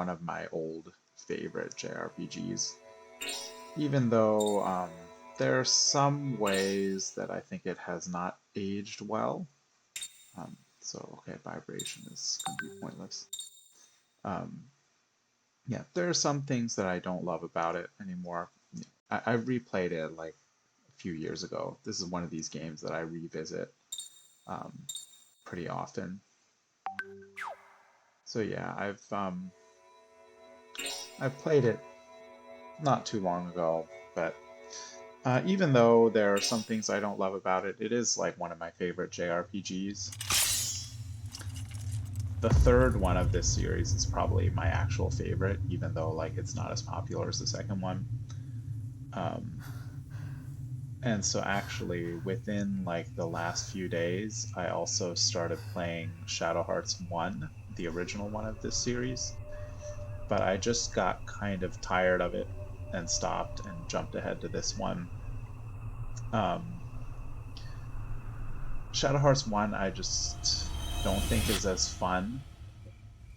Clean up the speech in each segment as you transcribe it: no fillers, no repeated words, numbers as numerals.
one of my old favorite JRPGs. Even though there are some ways that I think it has not aged well. So, okay, vibration is going to be pointless. Yeah, there are some things that I don't love about it anymore. I replayed it like a few years ago. This is one of these games that I revisit pretty often. So yeah, I've played it not too long ago, but even though there are some things I don't love about it, it is like one of my favorite JRPGs. The third one of this series is probably my actual favorite, even though like it's not as popular as the second one. And so actually within like the last few days, I also started playing Shadow Hearts 1, the original one of this series. But I just got kind of tired of it and stopped and jumped ahead to this one. Shadow Hearts 1 I just don't think is as fun.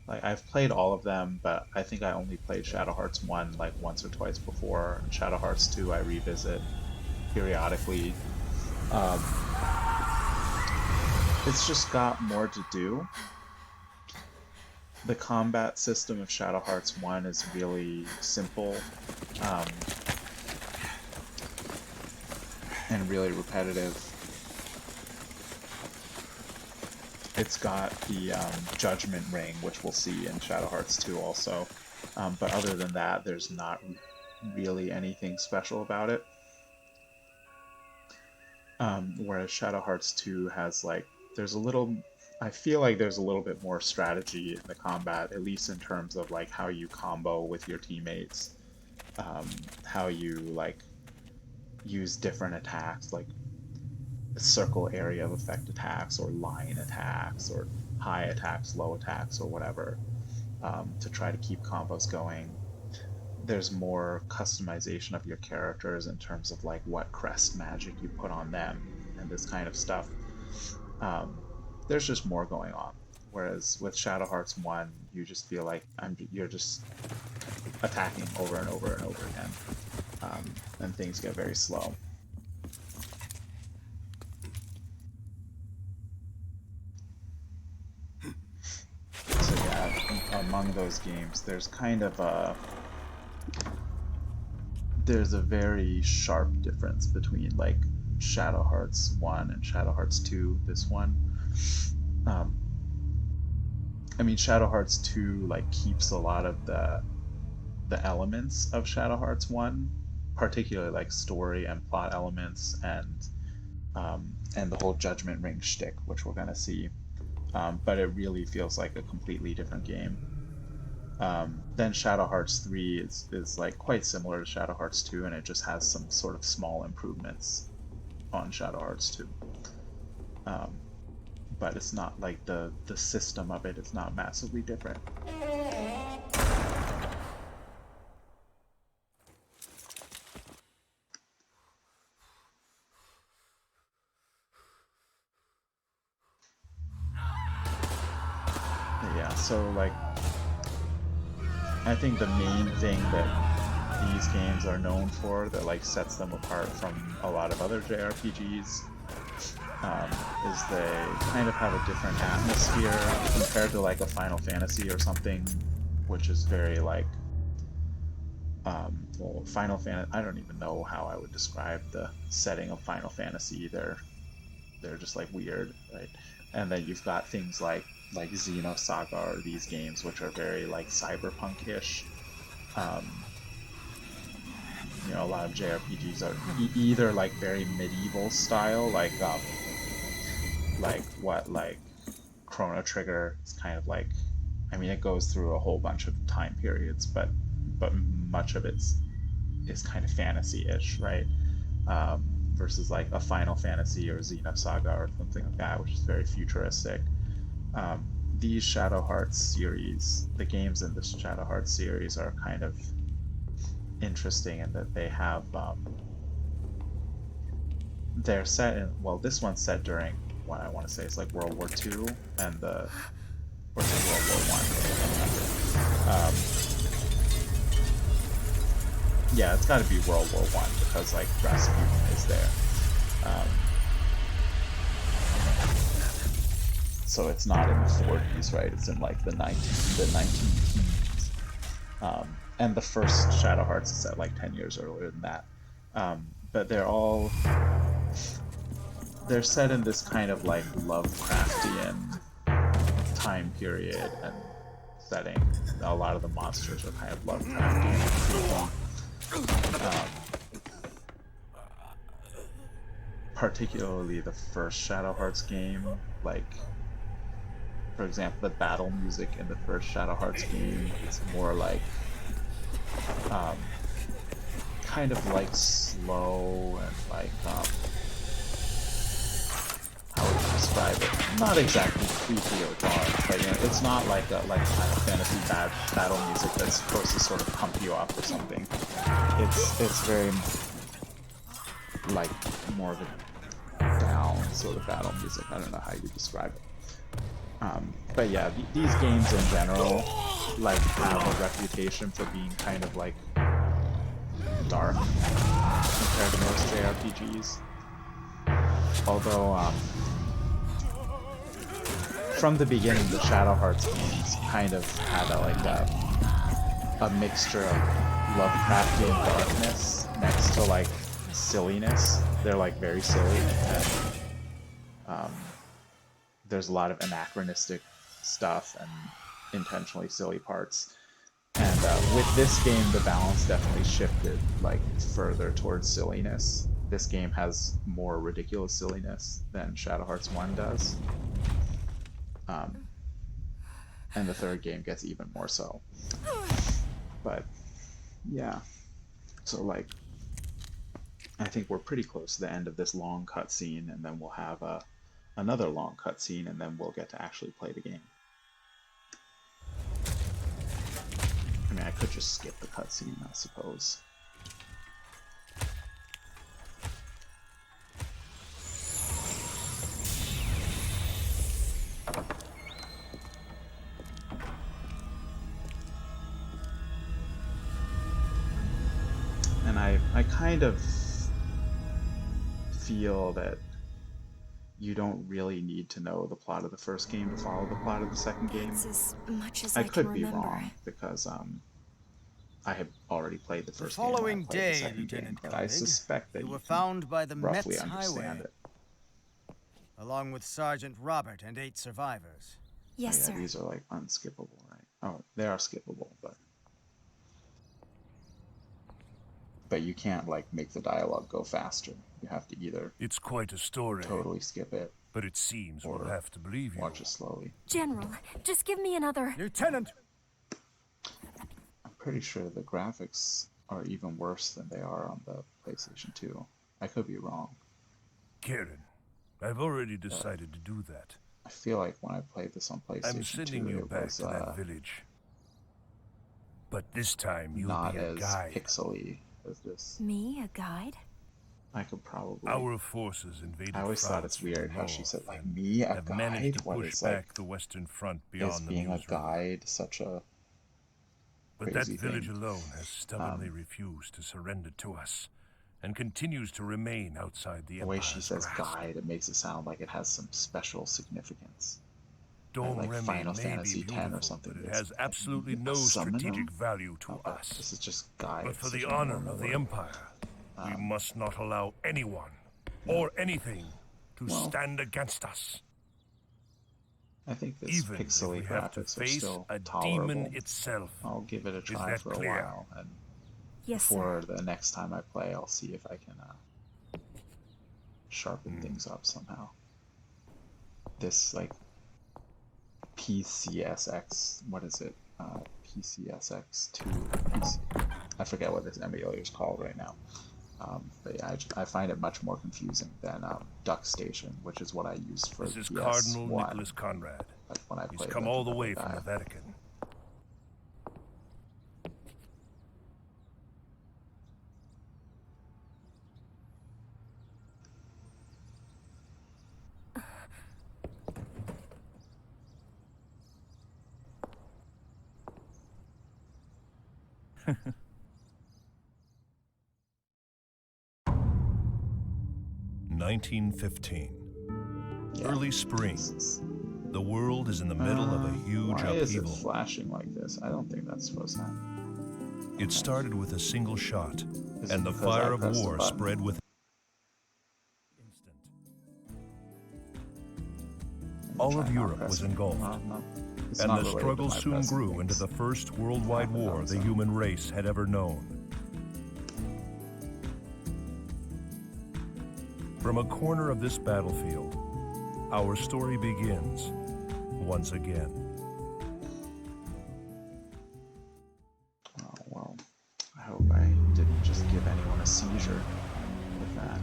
Like I've played all of them, but I think I only played Shadow Hearts 1 like once or twice before. And Shadow Hearts 2 I revisit periodically. It's just got more to do. The combat system of Shadow Hearts 1 is really simple and really repetitive. It's got the Judgment Ring, which we'll see in Shadow Hearts 2 also. But other than that, there's not really anything special about it. Whereas Shadow Hearts 2 has like, I feel like there's a little bit more strategy in the combat, at least in terms of like how you combo with your teammates, how you like use different attacks, like circle area of effect attacks or line attacks or high attacks, low attacks or whatever, to try to keep combos going. There's more customization of your characters in terms of like what crest magic you put on them and this kind of stuff. There's just more going on. Whereas with Shadow Hearts 1, you just feel like you're just attacking over and over and over again, and things get very slow. So yeah, among those games, there's kind of there's a very sharp difference between like Shadow Hearts 1 and Shadow Hearts 2, this one. I mean, Shadow Hearts 2 like keeps a lot of the elements of Shadow Hearts 1, particularly like story and plot elements and the whole Judgment Ring shtick, which we're gonna see. But it really feels like a completely different game. Then Shadow Hearts 3 is like quite similar to Shadow Hearts 2, and it just has some sort of small improvements on Shadow Hearts 2. But it's not like the system of it is not massively different. Yeah, so like I think the main thing that these games are known for that like sets them apart from a lot of other JRPGs is they kind of have a different atmosphere compared to like a Final Fantasy or something, which is very like well, Final Fantasy, I don't even know how I would describe the setting of Final Fantasy. They're just like weird, right? And then you've got things like Xenosaga or these games which are very like cyberpunk-ish. You know, a lot of JRPGs are either like very medieval style, like Chrono Trigger. It's kind of like, I mean, it goes through a whole bunch of time periods, but much of it is kind of fantasy-ish, right? Versus like a Final Fantasy or Xenosaga or something like that, which is very futuristic. These Shadow Hearts series, the games in this Shadow Hearts series are kind of interesting in that they have they're set in, well, this one's set during what I want to say is like World War II and or World War I. Yeah, it's got to be World War One because like Rasputin is there. So it's not in the 40s, right? It's in like the 19 teens. And the first Shadow Hearts is at like 10 years earlier than that. But they're set in this kind of like Lovecraftian time period and setting. A lot of the monsters are kind of Lovecraftian and creepy. Particularly the first Shadow Hearts game, like for example, the battle music in the first Shadow Hearts game, it's more like kind of like slow and like how would you describe it? Not exactly creepy or dark, but you know, it's not like a Final Fantasy battle music that's supposed to sort of pump you up or something. It's very like more of a down sort of battle music. I don't know how you describe it. But yeah, these games in general like have a reputation for being kind of like dark compared to most JRPGs. Although from the beginning, the Shadow Hearts games kind of had a mixture of Lovecraftian darkness next to like silliness. They're like very silly, and there's a lot of anachronistic stuff and intentionally silly parts. And with this game, the balance definitely shifted like further towards silliness. This game has more ridiculous silliness than Shadow Hearts 1 does. And the third game gets even more so. But yeah, so like I think we're pretty close to the end of this long cutscene, and then we'll have another long cutscene, and then we'll get to actually play the game. I mean, I could just skip the cutscene, I suppose. And I kind of feel that you don't really need to know the plot of the first game to follow the plot of the second game. It's as much as I I could can be remember. wrong because I have already played the The first game and I following played the day, second game, Lieutenant but I Koenig, suspect that you you were can found by the roughly Metz understand Highway, it. along with Sergeant Robert and 8 survivors. Yes, Oh, yeah, sir. these are like unskippable, right? Oh, they are skippable, but you can't like make the dialogue go faster. You have to either It's quite a story, totally skip it but it seems we'll or have to believe you. watch it slowly. General, just give me another. Lieutenant! I'm pretty sure the graphics are even worse than they are on the PlayStation 2. I could be wrong. Karen, I've already decided to do that. I feel like when I played this on I'm PlayStation sending 2, you it back was to that village. But this time you'll not be a as guide. pixely as this. Me, a guide? I could probably. Our forces invaded I always France thought it's from weird the how she north said like and me a have managed guide. to What push is back like the Western Front is beyond the being a Meuse River. guide such a But that crazy village thing? alone has stubbornly refused to surrender to us, and continues to remain outside the The way she Empire's says grasp. guide, it makes it sound like it has some special significance. Like Domremy Final may Fantasy be X or beautiful, something. but it It's has absolutely a no summoner? strategic value to Okay, us. this is just guide. But for Such the a honor normal of the word. Empire, we must not allow anyone or anything to Well, stand against us. I think this Even if pixely we have to graphics are face still a tolerable. demon itself. I'll give it a Is try that for a clear? while, and Yes, before sir. the next time I play, I'll see if I can sharpen things up somehow. This like PCSX, what is it? PCSX2. I forget what this emulator is called right now. But yeah, I find it much more confusing than Duck Station, which is what I used for This is PS1. Cardinal Nicholas Conrad. Like when I He's played come all the Legend of way from Gaia. the Vatican. 1915. Yeah. Early spring. The world is in the middle of a huge Why is it upheaval. flashing like this? I don't think that's supposed to happen. It started with a single shot, Is it and the because I fire of pressed the war button? spread with instant. All Try of not Europe was pressing. engulfed, No, it's and not the related to struggle my soon pressing grew things. into the first worldwide Happened on war its the own. human race had ever known. From a corner of this battlefield, our story begins once again. Oh, well, I hope I didn't just give anyone a seizure with that.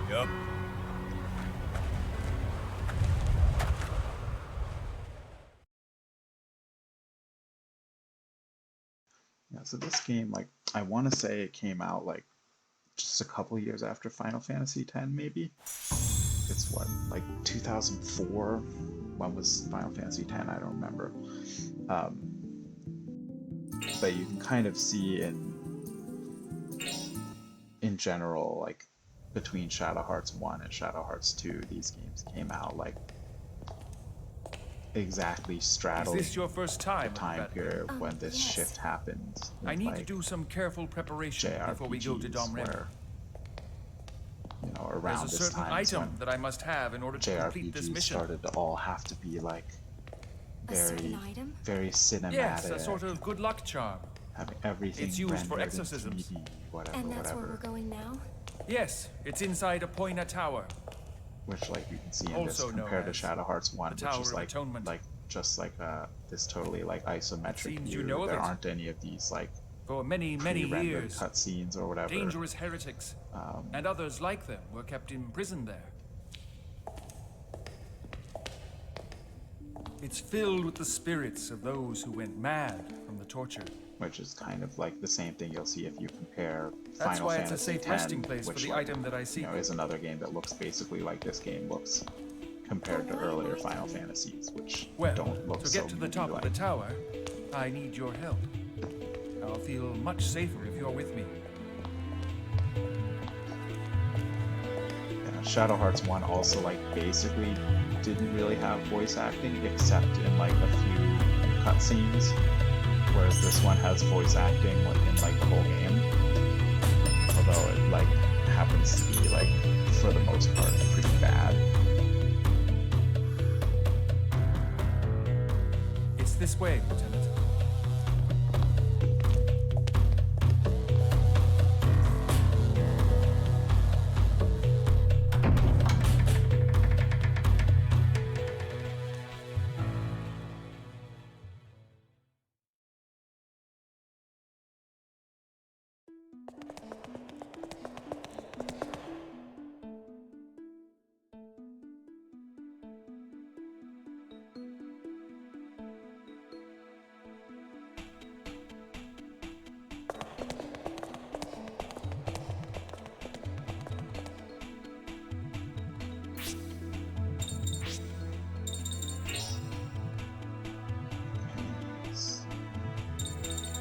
Yup. Yeah, so this game, like, I want to say it came out, like, just a couple years after Final Fantasy X, maybe? It's what, like 2004? When was Final Fantasy X? I don't remember. But you can kind of see in general, like, between Shadow Hearts 1 and Shadow Hearts 2, these games came out, like, exactly Is straddling this your first time? the time period when this yes. shift happened. I with, need to like, do some careful preparation before we go to JRPGs Domremy. where, you know, There's around a this certain time is item when that I must have in order to complete this JRPGs mission. started to all have to be like A certain very, item? very cinematic. Yes, a sort of good luck charm. Having everything It's used for rendered in exorcisms. 3D, whatever, And that's where whatever. we're going now? Yes, it's inside Apoina Tower. Which, like, you can see in this Also known compared to as Shadow Hearts 1, the which Tower is of like, Atonement. just like this totally like isometric seems view. you know of there it. aren't any of these like For many, many pre-rendered years, cutscenes or whatever. dangerous heretics and others like them were kept imprisoned there. It's filled with the spirits of those who went mad from the torture. Which is kind of like the same thing you'll see if you compare That's Final why Fantasy it's a safe X, resting place for which, the like, item that I you seek. know, is another game that looks basically like this game looks compared to earlier Final Fantasies, which Well, don't look to so get to the top of movie-like. the tower, I need your help. I'll feel much safer if you're with me. Yeah, Shadow Hearts 1 also, like, basically didn't really have voice acting except in, like, a few cutscenes, whereas this one has voice acting, like, in, like, the whole game. Although it, like, happens to be, like, for the most part, pretty bad. It's this way, Lieutenant.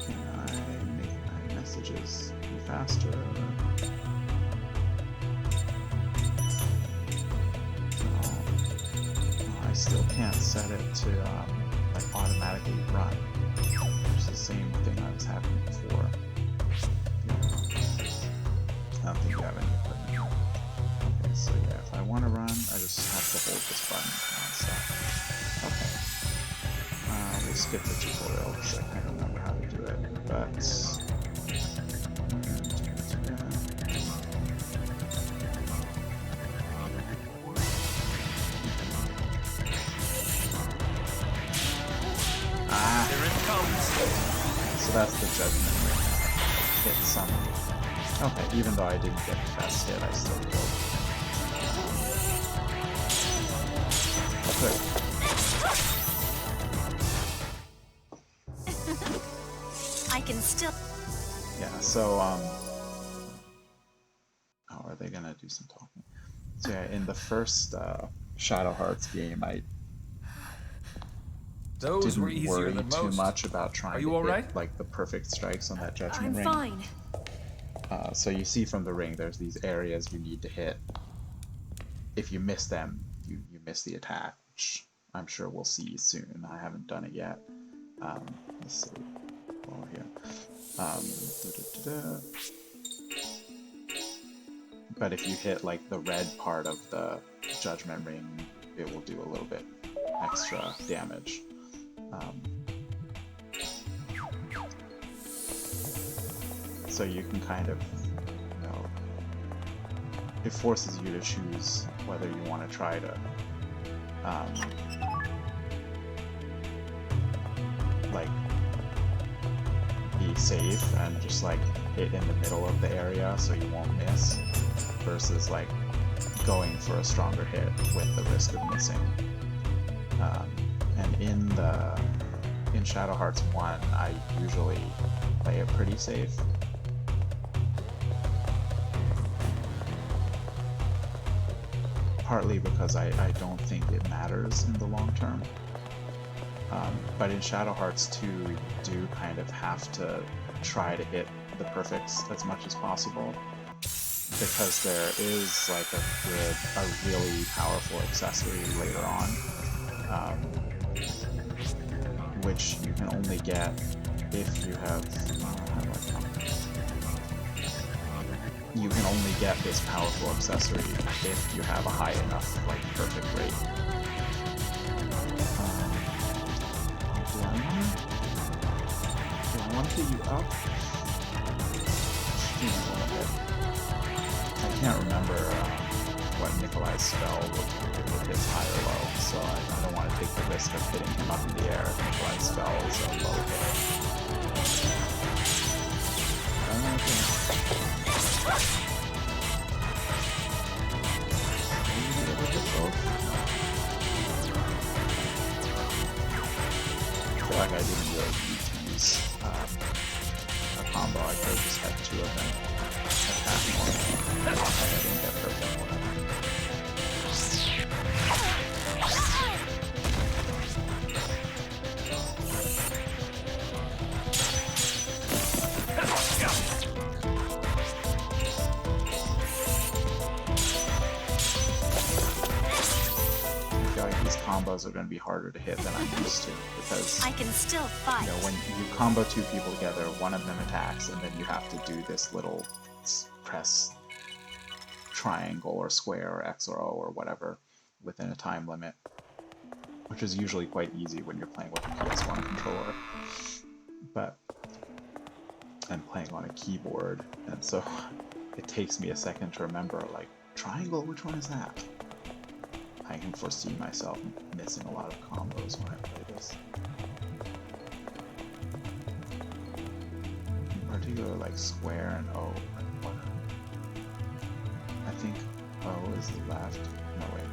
Can I make my messages be faster? I still can't set it to like automatically run, which is the same thing I was having before. Yeah. I don't think you have any equipment. Okay, so yeah, if I want to run, I just have to hold this button nonstop. Okay. We'll skip the tutorial because I can't remember how to do it, but... Here it comes. So that's the judgment ring. Hit some. Okay, even though I didn't get the best hit, I still killed. Okay. I can still... Yeah, so oh, are they gonna do some talking? So yeah, in the first Shadow Hearts game, I Those were didn't easier worry than too most. much about Are trying to you all hit right? like the perfect strikes on that I'm judgment ring. fine. So you see from the ring, there's these areas you need to hit. If you miss them, you miss the attack, which I'm sure we'll see soon. I haven't done it yet. Let's see. While we're here. Da-da-da-da. But if you hit like the red part of the judgment ring, it will do a little bit extra damage. So you can kind of, you know, it forces you to choose whether you want to try to like be safe and just like hit in the middle of the area so you won't miss, versus like going for a stronger hit with the risk of missing. And in Shadow Hearts 1, I usually play it pretty safe. Partly because I don't think it matters in the long term. But in Shadow Hearts 2, you do kind of have to try to hit the perfects as much as possible, because there is like a really powerful accessory later on, which you can only get if you have, how do I count it? You can only get this powerful accessory if you have a high enough like perfect rate. Do I want to get you up? I can't remember what Nikolai's spell with his high or low, so I don't want to take the risk of hitting him up in the air if Nikolai's spell is a low hit. I feel like I didn't really need to use a combo. I could have just had two of them attack more. I didn't get perfect. I feel like these combos are going to be harder to hit than I'm used to, because I can still fight. you know, when you combo two people together, one of them attacks, and then you have to do this little press triangle or square or X or O or whatever within a time limit, which is usually quite easy when you're playing with a PS1 controller. But I'm playing on a keyboard, and so it takes me a second to remember, like, triangle, which one is that? I can foresee myself missing a lot of combos when I play this. In particular, like square and O. What? I think O is the left. No, wait.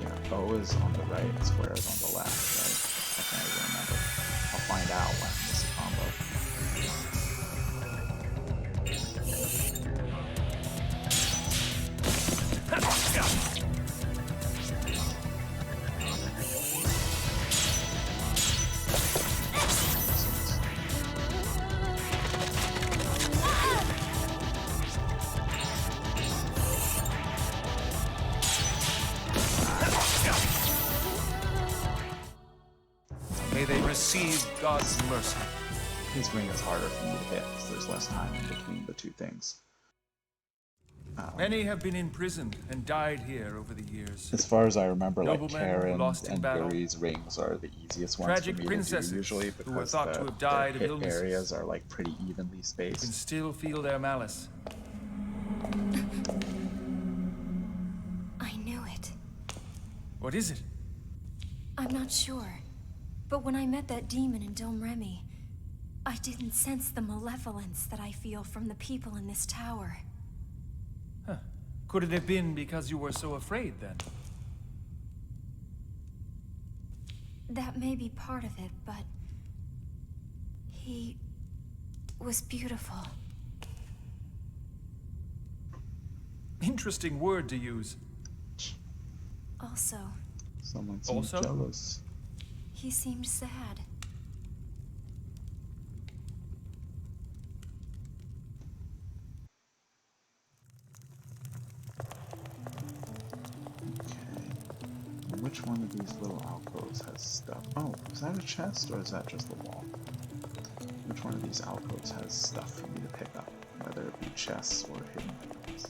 Yeah, O is on the right and square is on the left, right? I can't even remember. I'll find out when I miss a combo. May they receive God's mercy. His ring is harder for me to hit because there's less time in between the two things. Many have been imprisoned and died here over the years. As far as I remember, like Noblemen who lost Karen's in and battle. Yuri's rings are the easiest ones Tragic for me princesses to do usually, who were because thought to have died of their hit illnesses. areas are like pretty evenly You can spaced. still feel their malice. I knew it. What is it? I'm not sure. But when I met that demon in Domremy, I didn't sense the malevolence that I feel from the people in this tower. Huh. Could it have been because you were so afraid then? That may be part of it, but he was beautiful. Interesting word to use. Also, Someone seems Also? jealous. he seemed sad. Okay. Which one of these little alcoves has stuff? Oh, is that a chest or is that just the wall? Which one of these alcoves has stuff for me to pick up, whether it be chests or hidden items?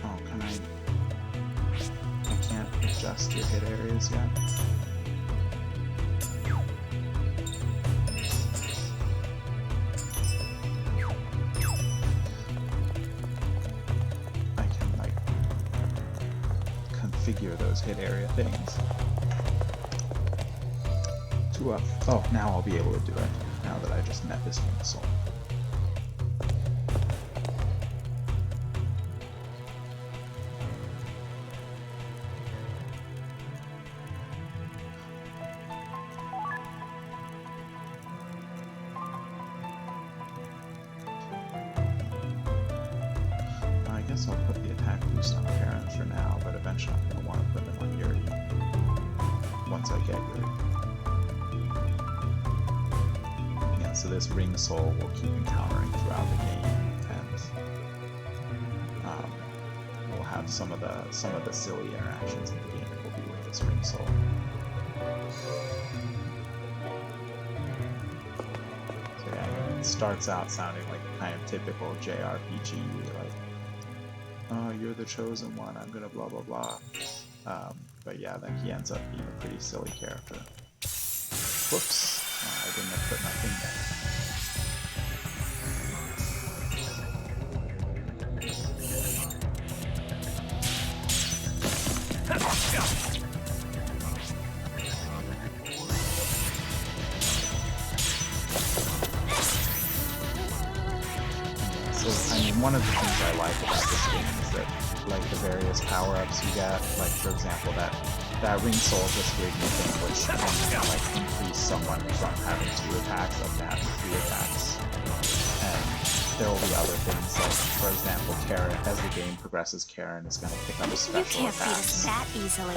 Oh, I can't adjust your hit areas yet. I can, like, configure those hit area things. Oh, now I'll be able to do it, now that I just met this one soul. I guess I'll put the attack boost on Karen for now, but eventually I'm going to want to put them on Yuri once I get Yuri. Yeah, so this ring soul will keep encountering throughout the game, and we'll have some of the silly interactions in the game will be with this ring soul. So yeah, it starts out sounding like a kind of typical JRPG, like, oh, you're the chosen one, I'm gonna blah blah blah. But yeah, then he ends up being a pretty silly character. Whoops, I didn't have put my thing there. So, I mean, one of the things I like about this game is that, like, the various power-ups you get, like, for example, that ring soul just gave me a thing which can, like, increase someone from having 2 attacks up to having 3 attacks. And there will be other things, like, for example, Karen, as the game progresses, Karen is going to pick up a special You can't beat us attacks. that easily.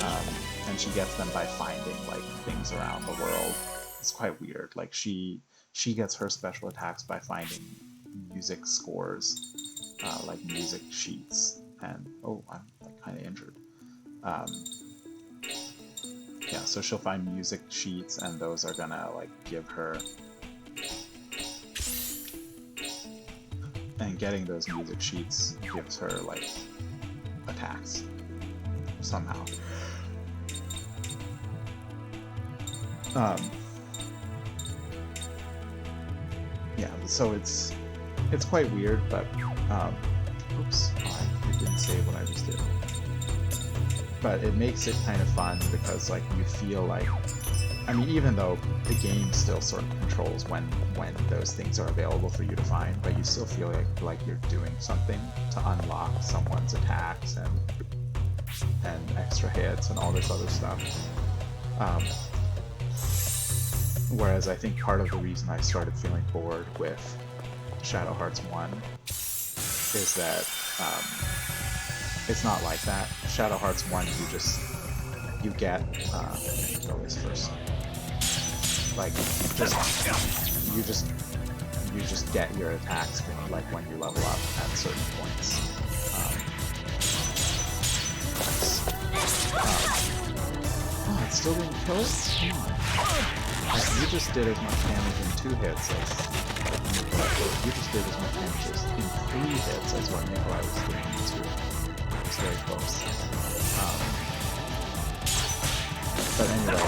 And she gets them by finding, like, things around the world. It's quite weird. Like, she gets her special attacks by finding music scores, like music sheets, and oh, I'm like kind of injured. Yeah, so she'll find music sheets, and those are gonna like give her, and getting those music sheets gives her like attacks somehow. Yeah, so it's quite weird, but oops, I didn't say what I just did. But it makes it kind of fun because like you feel like, I mean, even though the game still sort of controls when those things are available for you to find, but you still feel like you're doing something to unlock someone's attacks and extra hits and all this other stuff. Whereas I think part of the reason I started feeling bored with Shadow Hearts 1 is that it's not like that. Shadow Hearts 1, you get, let me go this first. Like, you just get your attacks like when you level up at certain points. Oh, it still didn't kill it? Come on. Like, you just did as much damage in 2 hits as Nikolai, you just did as much damage in 3 hits as what Nikolai was doing in 2. It was very close. But anyway,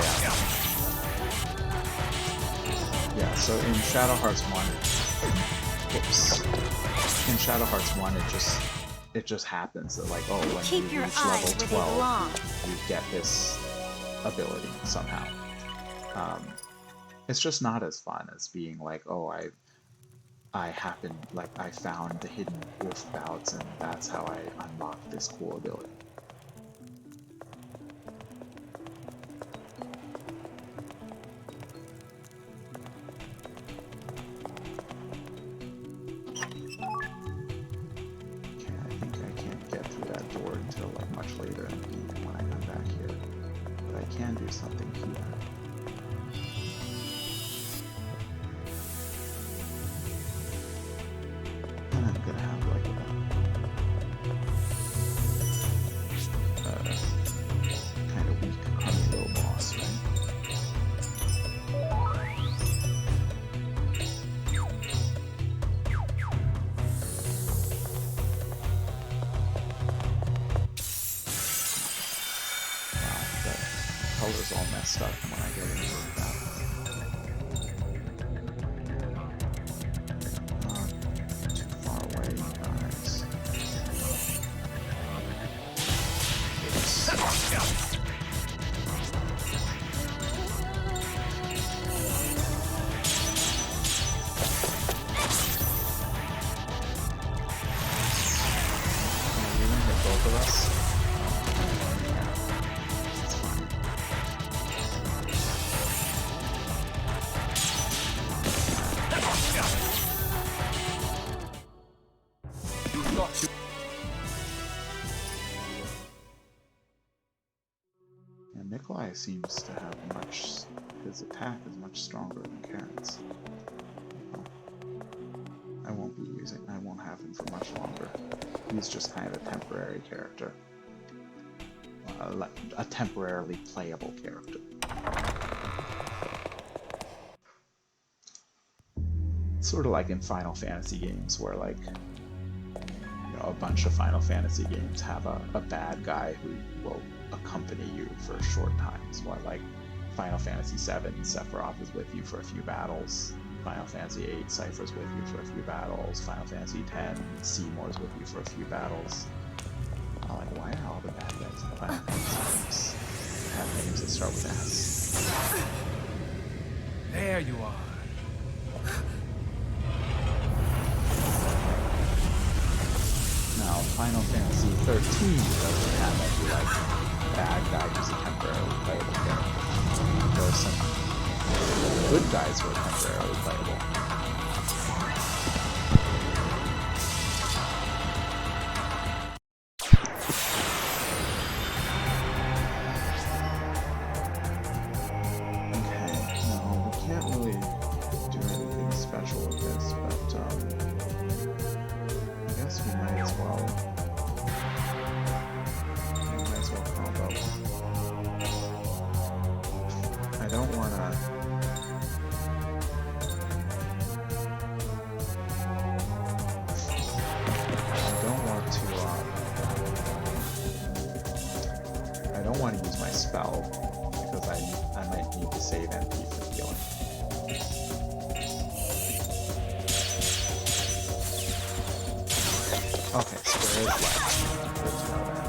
yeah, so in Shadow Hearts 1, oops. In Shadow Hearts 1, it just happens that like, oh, when Keep you your reach eyes level where they 12, belong. you get this ability somehow. It's just not as fun as being like, oh, I found the hidden wolf bouts, and that's how I unlocked this cool ability. Okay, I think I can't get through that door until like much later in the game when I come back here. But I can do something here. And I'm gonna have like a kind of weak, crummy little boss, right? Wow, the color's all messed up when I get into that. Too far away, guys. Are you gonna hit both of us? It's fine. You've got to. And Nikolai seems to have his attack is much stronger than Karen's. I won't have him for much longer. He's just kind of a temporary character. A temporarily playable character. Sort of like in Final Fantasy games where like, a bunch of Final Fantasy games have a bad guy who will accompany you for short times, while like Final Fantasy VII, Sephiroth is with you for a few battles. Final Fantasy VIII, Cypher's with you for a few battles. Final Fantasy X, Seymour's with you for a few battles. I'm like, why are all the bad guys in Final Fantasy games have names that start with S? There you are. Now, Final Fantasy XIII doesn't have any like bad guy who's a temporarily playable character. There are some good guys who are temporarily playable. Okay, no, we can't really do anything special with this, but I guess we might as well. We might as well combo. I don't want to. I don't want to use my spell because I might need to save MP for healing. Okay, square is left. Good to know that.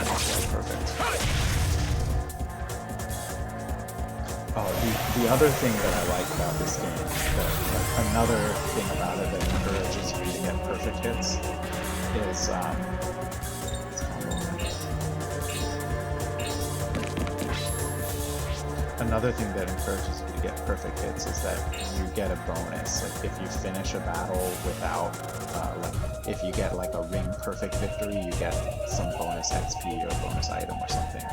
Okay, perfect. Oh, the other thing that I like about this game, another thing about it that encourages you to get perfect hits, is another thing that encourages you to get perfect hits is that you get a bonus. Like if you finish a battle without, if you get like a ring perfect victory, you get some bonus XP or bonus item or something.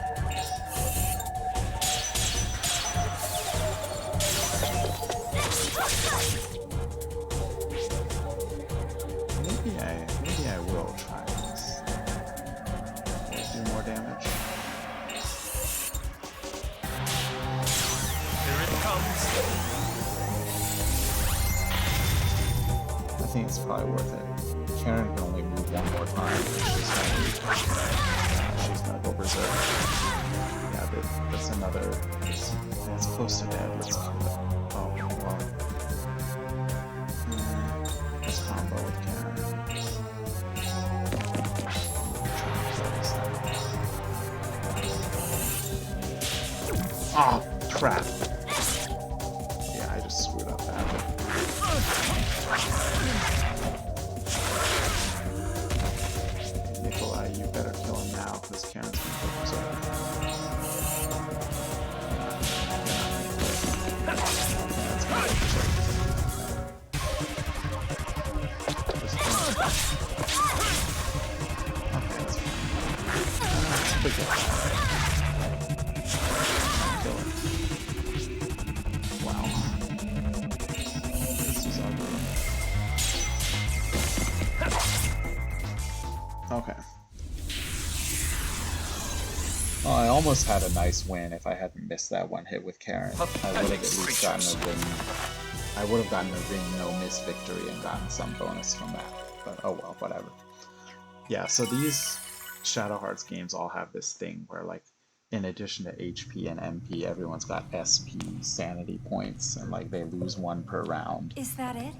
Maybe I will try this. Will it do more damage? Here it comes. I think it's probably worth it. Karen can only move one more time. She's gonna go berserk. Yeah, that's another. It's close to dead. Let's kill it. Oh well. Let's combo with Karen. Oh, crap. Yeah, I just screwed up badly. Nikolai, you better kill him now, because Karen's gonna go berserk. That's my berserk. Just kill him. Okay, that's fine. Forget that. Kill him. Wow. This is ugly. Okay. Well, I almost had a nice win if I hadn't missed that one hit with Karen. I would have at least gotten a ring. I would have gotten a ring no miss victory and gotten some bonus from that. But oh well, whatever. Yeah, so these Shadow Hearts games all have this thing where, like, in addition to HP and MP, everyone's got SP sanity points, and like they lose one per round. Is that it?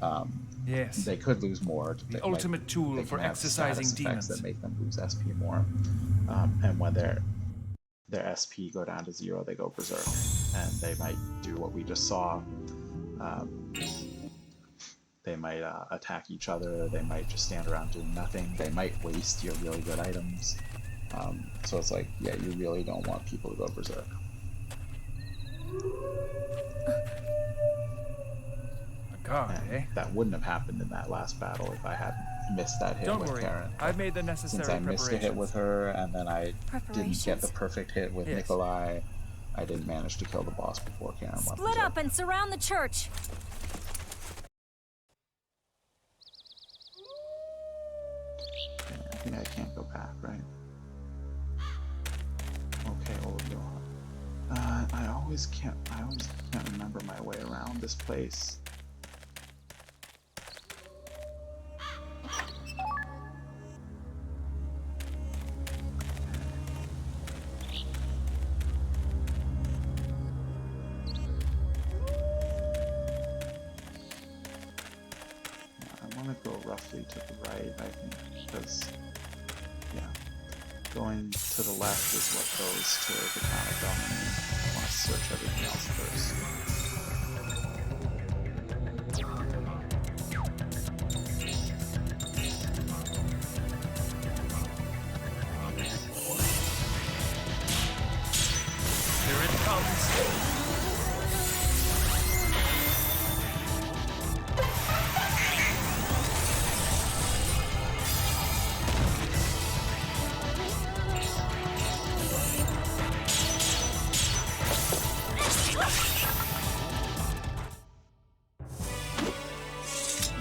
Yes. They could lose more. The ultimate tool they for can have exercising status effects demons. that make them lose SP more. And when their SP go down to 0, they go berserk, and they might do what we just saw. They might attack each other. They might just stand around doing nothing. They might waste your really good items. So it's like, yeah, you really don't want people to go berserk. A guard, And that wouldn't have happened in that last battle if I hadn't missed that hit Don't with worry, Karen. I've made the necessary Since I missed a hit preparations. with her, and then I didn't get the Preparations? perfect hit with Yes. Nikolai, I didn't manage to kill the boss before Karen went Split berserk. up and surround the church. Okay, I think I can't go back, right? Okay, Olio. I always can't remember my way around this place. I want to go roughly to the right, I think, because, yeah, going to the left is what goes to the town of Domremy. I want to search everything else first. Here it comes.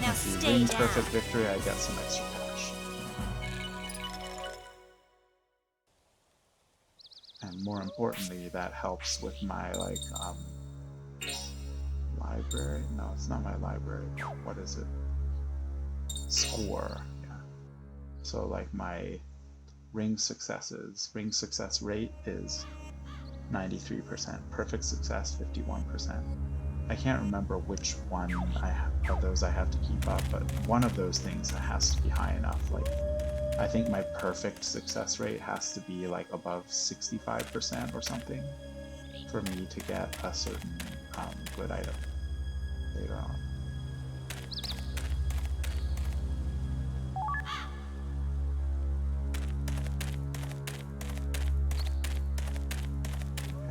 Now If he stay wins down. perfect victory, I get some extra cash. And more importantly, that helps with my, like, library? No, it's not my library. What is it? Score, yeah. So, like, my ring success rate is 93%. Perfect success, 51%. I can't remember which one of those I have to keep up, but one of those things has to be high enough. Like, I think my perfect success rate has to be like above 65% or something for me to get a certain good item later on.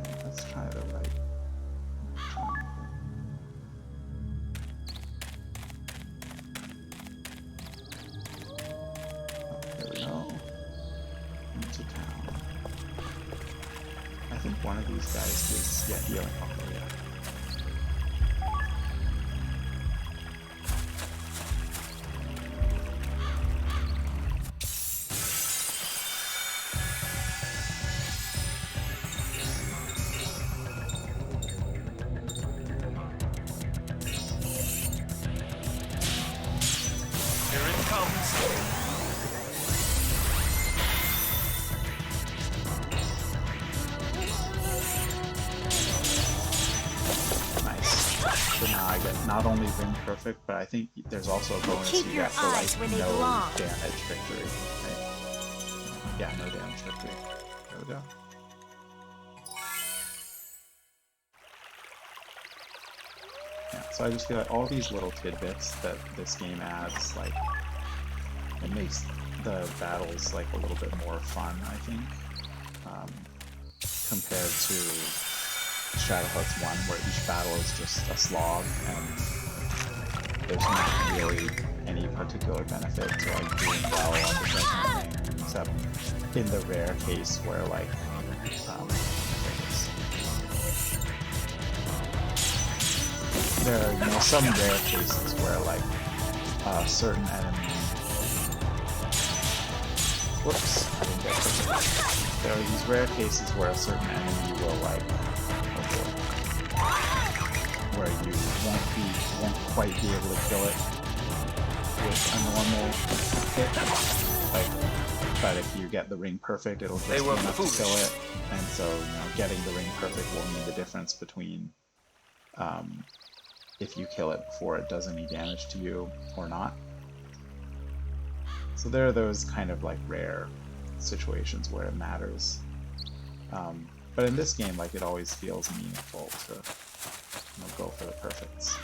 Okay, let's try the right triangle. There we go. Into town. I think one of these guys is, yeah, healing. Okay, yeah. Here it comes. Nice. So now I get not only ring perfect, but I think there's also a bonus Keep you your get for eyes like where they no belong. damage victory. Right? Yeah, no damage victory. There we go. Yeah, so I just feel like all these little tidbits that this game adds, like, it makes the battles like a little bit more fun, I think, compared to Shadow Hearts 1, where each battle is just a slog and there's not really any particular benefit to like doing well on the second thing, except in the rare case where like there are, you know, some rare cases where like a certain enemy. Whoops, I didn't get it. There are these rare cases where a certain enemy will like, where you won't quite be able to kill it with a normal hit. Like, but if you get the ring perfect, it'll just be enough to kill it. And so, you know, getting the ring perfect will mean the difference between if you kill it before it does any damage to you or not. So there are those kind of like rare situations where it matters. But in this game, like, it always feels meaningful to, you know, go for the perfects.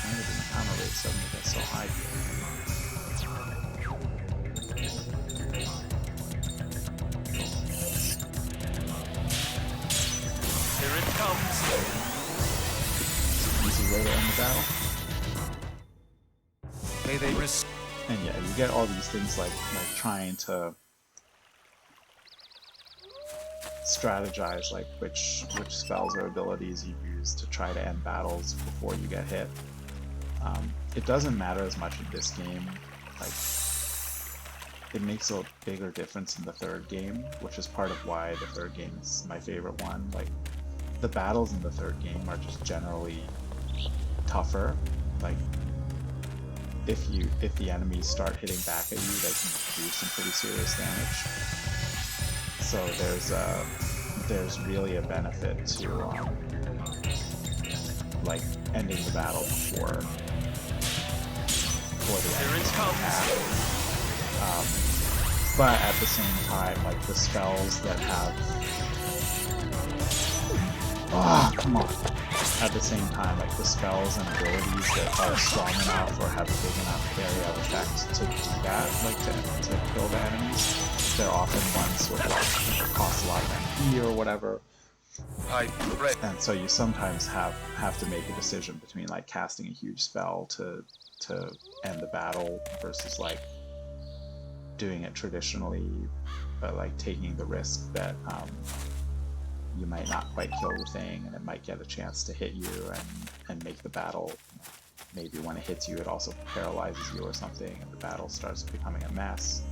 Why did the encounter rate suddenly get so high Here it comes. It's an easy way to end the battle. May they risk. And yeah, you get all these things like trying to strategize like which spells or abilities you use to try to end battles before you get hit. It doesn't matter as much in this game. Like, it makes a bigger difference in the third game, which is part of why the third game is my favorite one. Like, the battles in the third game are just generally tougher. Like, if the enemies start hitting back at you, they can do some pretty serious damage. So there's really a benefit to like ending the battle before the enemies attack. But at the same time, like, the spells that have come on. At the same time, like, the spells and abilities that are strong enough or have a big enough area of effect to do that, like to kill the enemies, they're often ones with like, you know, cost a lot of MP or whatever. And so you sometimes have to make a decision between like casting a huge spell to end the battle versus like doing it traditionally, but like taking the risk that you might not quite kill the thing and it might get a chance to hit you and make the battle, maybe when it hits you it also paralyzes you or something and the battle starts becoming a mess.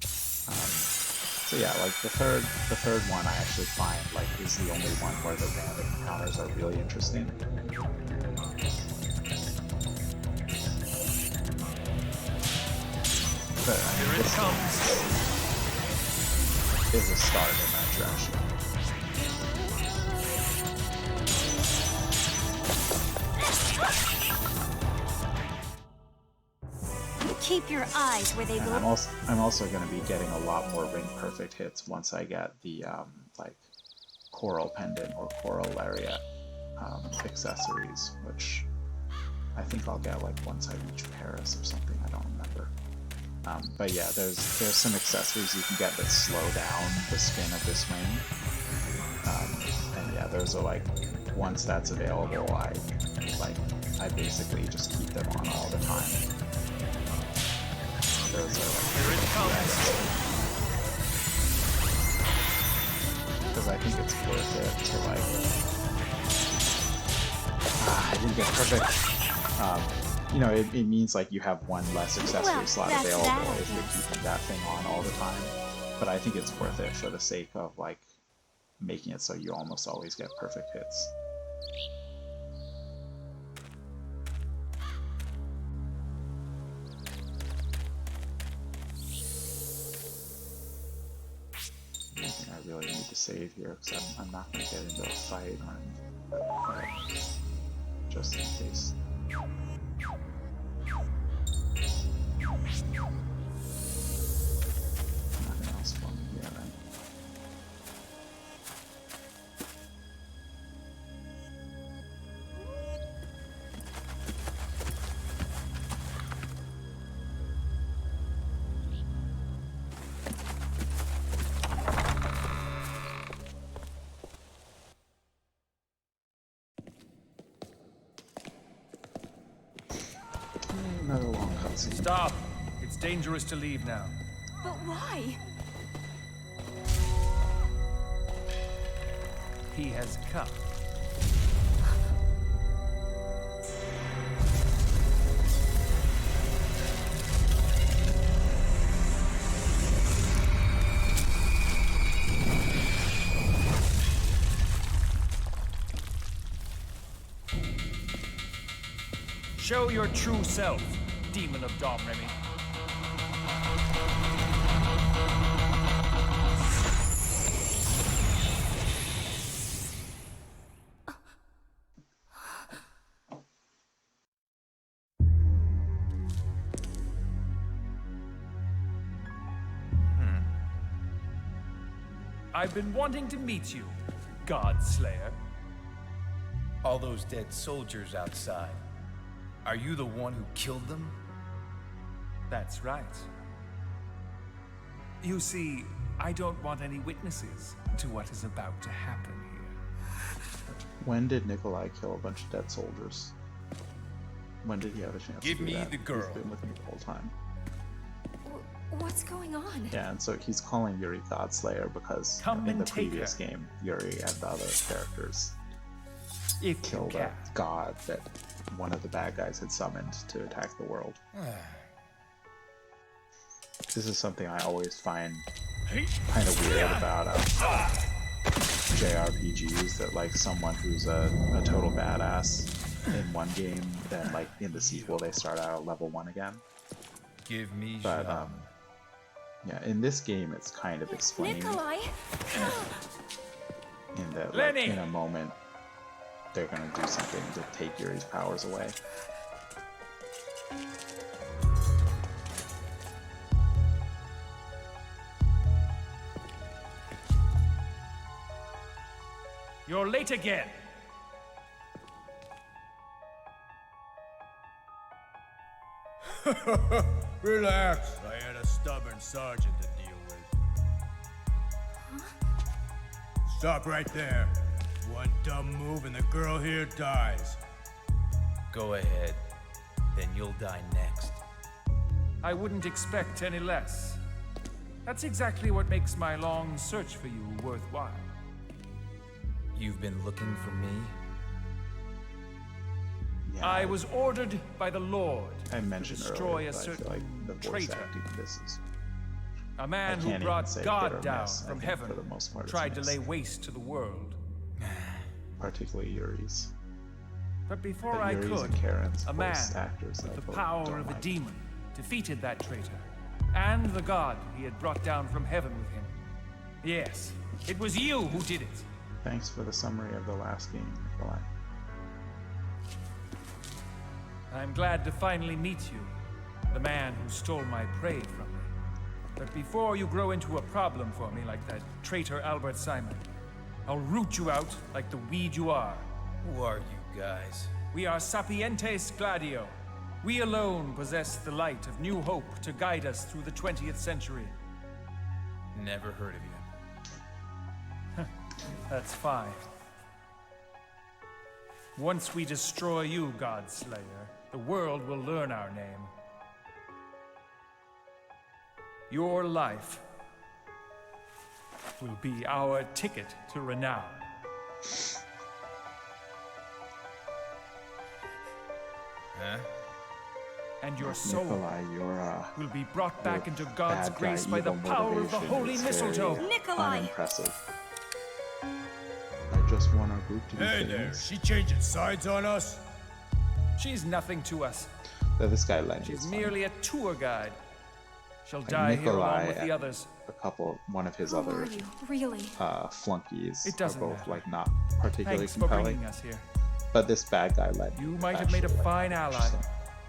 So yeah, like the third one I actually find like is the only one where the random encounters are really interesting. But I mean, this is a start in that direction. Keep your eyes where they And belong. I'm also going to be getting a lot more ring perfect hits once I get the like coral pendant or coral lariat accessories, which I think I'll get like once I reach Paris or something. I don't remember. But yeah, there's some accessories you can get that slow down the spin of this wing. And yeah, those are like, once that's available, I basically just keep them on all the time. Those are like, because I think it's worth it to like, I didn't get perfect. You know, it means like you have one less accessory slot available if you're keeping that thing on all the time. But I think it's worth it for the sake of like making it so you almost always get perfect hits. I don't think I really need to save here because I'm not going to get into a fight or anything. Just in case. Nothing else for me here, right? Stop! It's dangerous to leave now. But why? He has come. Show your true self, demon of Domremy. I've been wanting to meet you, Godslayer. All those dead soldiers outside. Are you the one who killed them? That's right. You see, I don't want any witnesses to what is about to happen here. When did Nikolai kill a bunch of dead soldiers? When did he have a chance Give to do me that? the girl. He's been with me the whole time. What's going on? Yeah, and so he's calling Yuri Godslayer because Come in and the take previous her. game, Yuri and the other characters If you killed a can. god that one of the bad guys had summoned to attack the world. This is something I always find kind of weird about JRPGs, that like someone who's a total badass in one game, then like in the sequel they start out at level 1 again. Give me But some. yeah, in this game it's kind of explained Nikolai! in that like, Lenny! in a moment they're gonna do something to take Yuri's powers away. You're late again. Relax. I had a stubborn sergeant to deal with. Stop right there. One dumb move and the girl here dies. Go ahead. Then you'll die next. I wouldn't expect any less. That's exactly what makes my long search for you worthwhile. You've been looking for me? Yeah, I was ordered by the Lord I to mentioned destroy earlier, a but I feel certain like the voice traitor, acting in this is a man I who can't even brought say hit God or down miss. I from think heaven, for the most part it's tried to miss. lay waste to the world. particularly Yuri's. But before But I Yuri's could, and Karen's a voice man actors that I with the both power don't of a like. demon defeated that traitor, and the god he had brought down from heaven with him. Yes, it was you who did it. Thanks for the summary of the last game, Nikolai. I'm glad to finally meet you, the man who stole my prey from me. But before you grow into a problem for me like that traitor Albert Simon, I'll root you out like the weed you are. Who are you guys? We are Sapientes Gladio. We alone possess the light of new hope to guide us through the 20th century. Never heard of you. That's fine. Once we destroy you, Godslayer, the world will learn our name. Your life will be our ticket to renown. Huh? And your soul Nikolai, you're will be brought back into bad God's guy grace by the evil power of the motivation holy is mistletoe. very Nikolai! unimpressive. I just want our group to be Hey there, famous. she changing sides on us? She's nothing to us. This guy Lenny She's is fun. merely a tour guide. She'll Like die here Nikolai along with the and others. one of his Who other are you, really? flunkies It are doesn't both matter. like not particularly Thanks for compelling. bringing us here. But this bad guy Lenny, You might have made a actually, like, fine ally. interesting.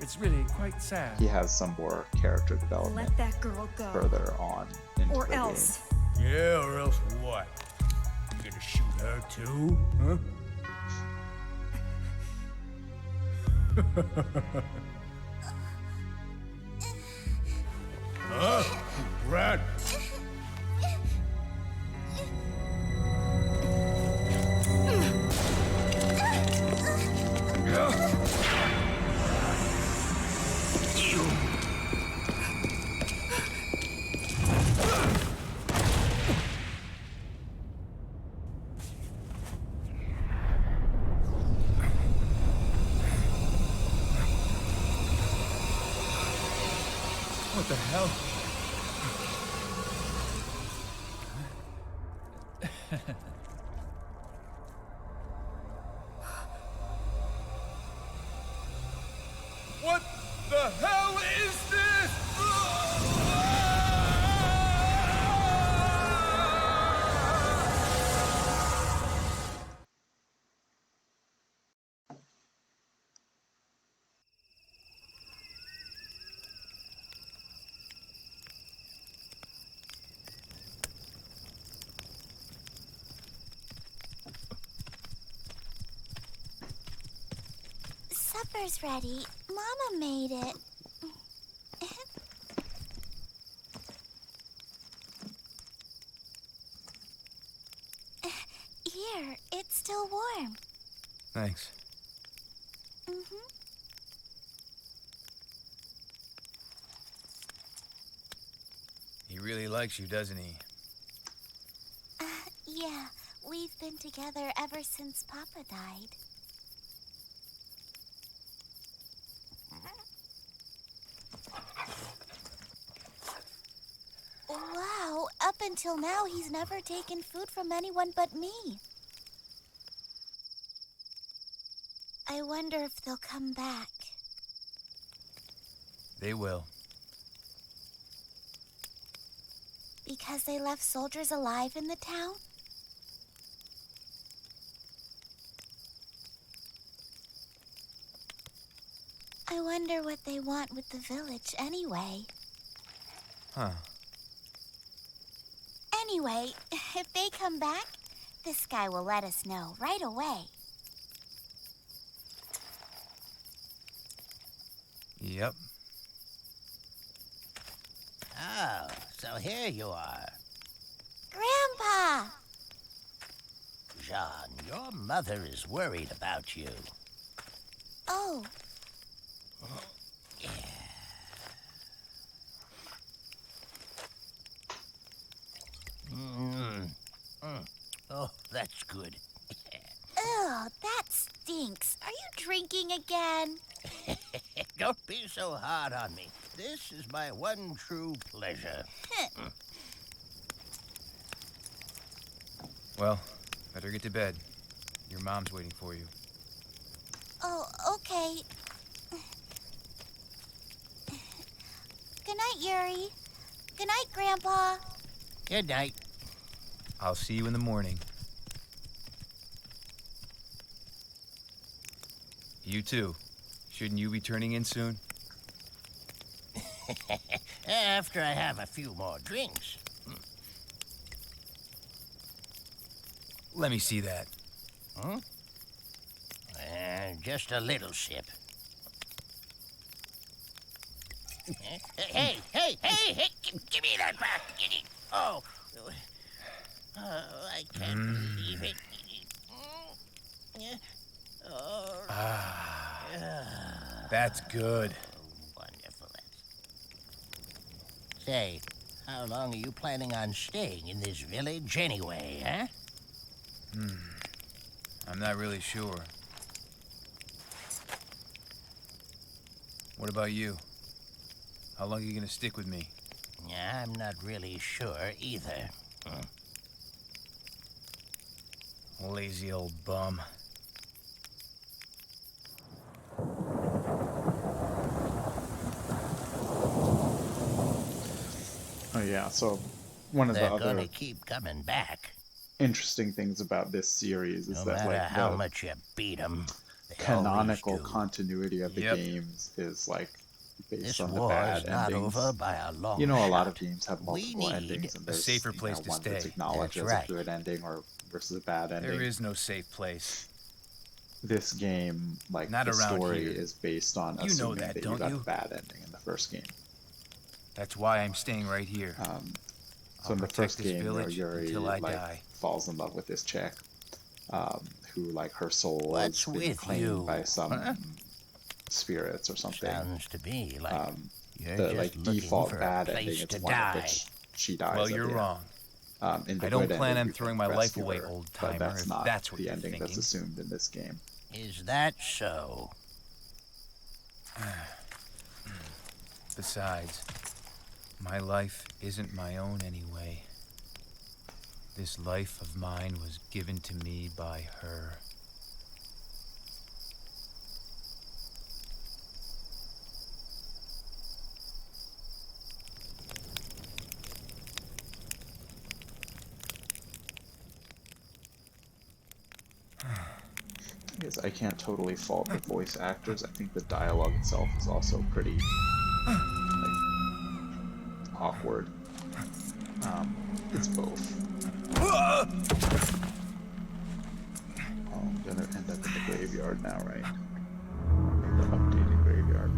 It's really quite sad. He has some more character development Let that girl go. further on into Or the else. Yeah, or else what? You gonna shoot her too? Huh? Huh? You brat? What the hell? What the hell is this? Supper's ready. Mama made it. Here, it's still warm. Thanks. He really likes you, doesn't he? Yeah, we've been together ever since Papa died. Wow, up until now, he's never taken food from anyone but me. I wonder if they'll come back. They will. Because they left soldiers alive in the town? I wonder what they want with the village anyway. Huh. Anyway, if they come back, this guy will let us know right away. Yep. Oh, so here you are. Grandpa! Jean, your mother is worried about you. Oh, Oh, that's good. ew, that stinks. Are you drinking again? Don't be so hard on me. This is my one true pleasure. Well, better get to bed. Your mom's waiting for you. Oh, okay. Good night, Yuri. Good night, Grandpa. Good night. I'll see you in the morning. You too. Shouldn't you be turning in soon? After I have a few more drinks. Let me see that. Just a little sip. Hey, give me that back. Oh, I can't believe it. That's good. Wonderful. Say, how long are you planning on staying in this village anyway, huh? I'm not really sure. What about you? How long are you gonna stick with me? I'm not really sure either. Lazy old bum. Oh yeah, so one of the They're other gonna keep coming back. interesting things about this series is No that matter like how the much you beat them, canonical continuity of the Yep. games is like based This on the war bad is not endings. over by a long You know, a lot of shot. games have We multiple need endings, and a there's safer place to one that's stay. acknowledged That's as right. a good ending or versus a bad ending. There is no safe place. This game, like Not the around story, here. is based on You know assuming that, that don't got you? a bad ending in the first game. That's why I'm staying right here. So in the protect first this game, village Yuri until I like die. falls in love with this chick, who like her soul What's has been with claimed you? by some spirits or something. Sounds to me like you're The just like looking default for bad a ending, place it's to one of die. which she dies. Well, at you're the end. wrong. In the I don't good plan ending, on you throwing can my life rescue away, her, old but timer, that's if not that's what the you're ending that's thinking. assumed in this game. Is that so? Besides, My life isn't my own anyway. This life of mine was given to me by her. I guess I can't totally fault the voice actors. I think the dialogue itself is also pretty like, awkward. It's both. Oh, I'm gonna end up in the graveyard now, right? The updated graveyard.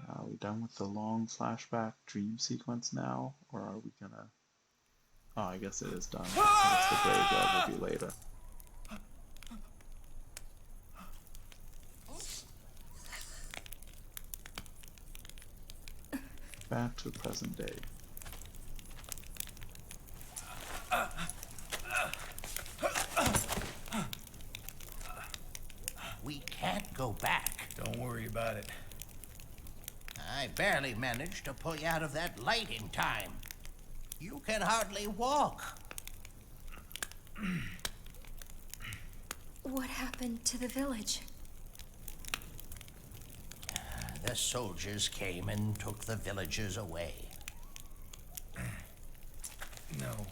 Are we done with the long flashback dream sequence now? Or are we gonna... Oh, I guess it is done. I guess the graveyard will be later. Back to present day. We can't go back. Don't worry about it. I barely managed to pull you out of that light in time. You can hardly walk. What happened to the village? The soldiers came and took the villagers away. No.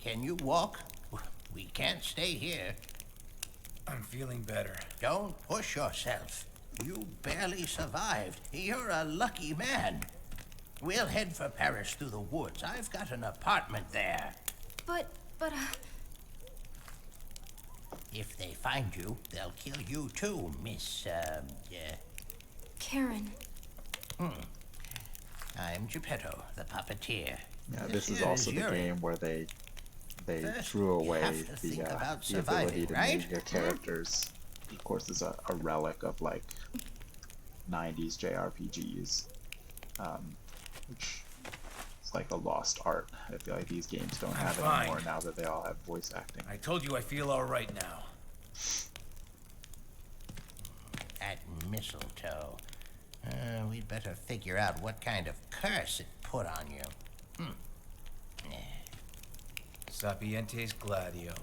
Can you walk? We can't stay here. I'm feeling better. Don't push yourself. You barely survived. You're a lucky man. We'll head for Paris through the woods. I've got an apartment there. But, If they find you, they'll kill you too, Miss, Karen. I'm Geppetto, the puppeteer. Yeah, this is also the Yuri. game where they First, threw you away have to think the about the ability surviving, to right? name your characters. Of course, is a relic of like 90s JRPGs, which is like a lost art. I feel like these games don't have it anymore now that they all have voice acting. I told you I feel all right now. That mistletoe. We'd better figure out what kind of curse it put on you. Sapientes Gladio.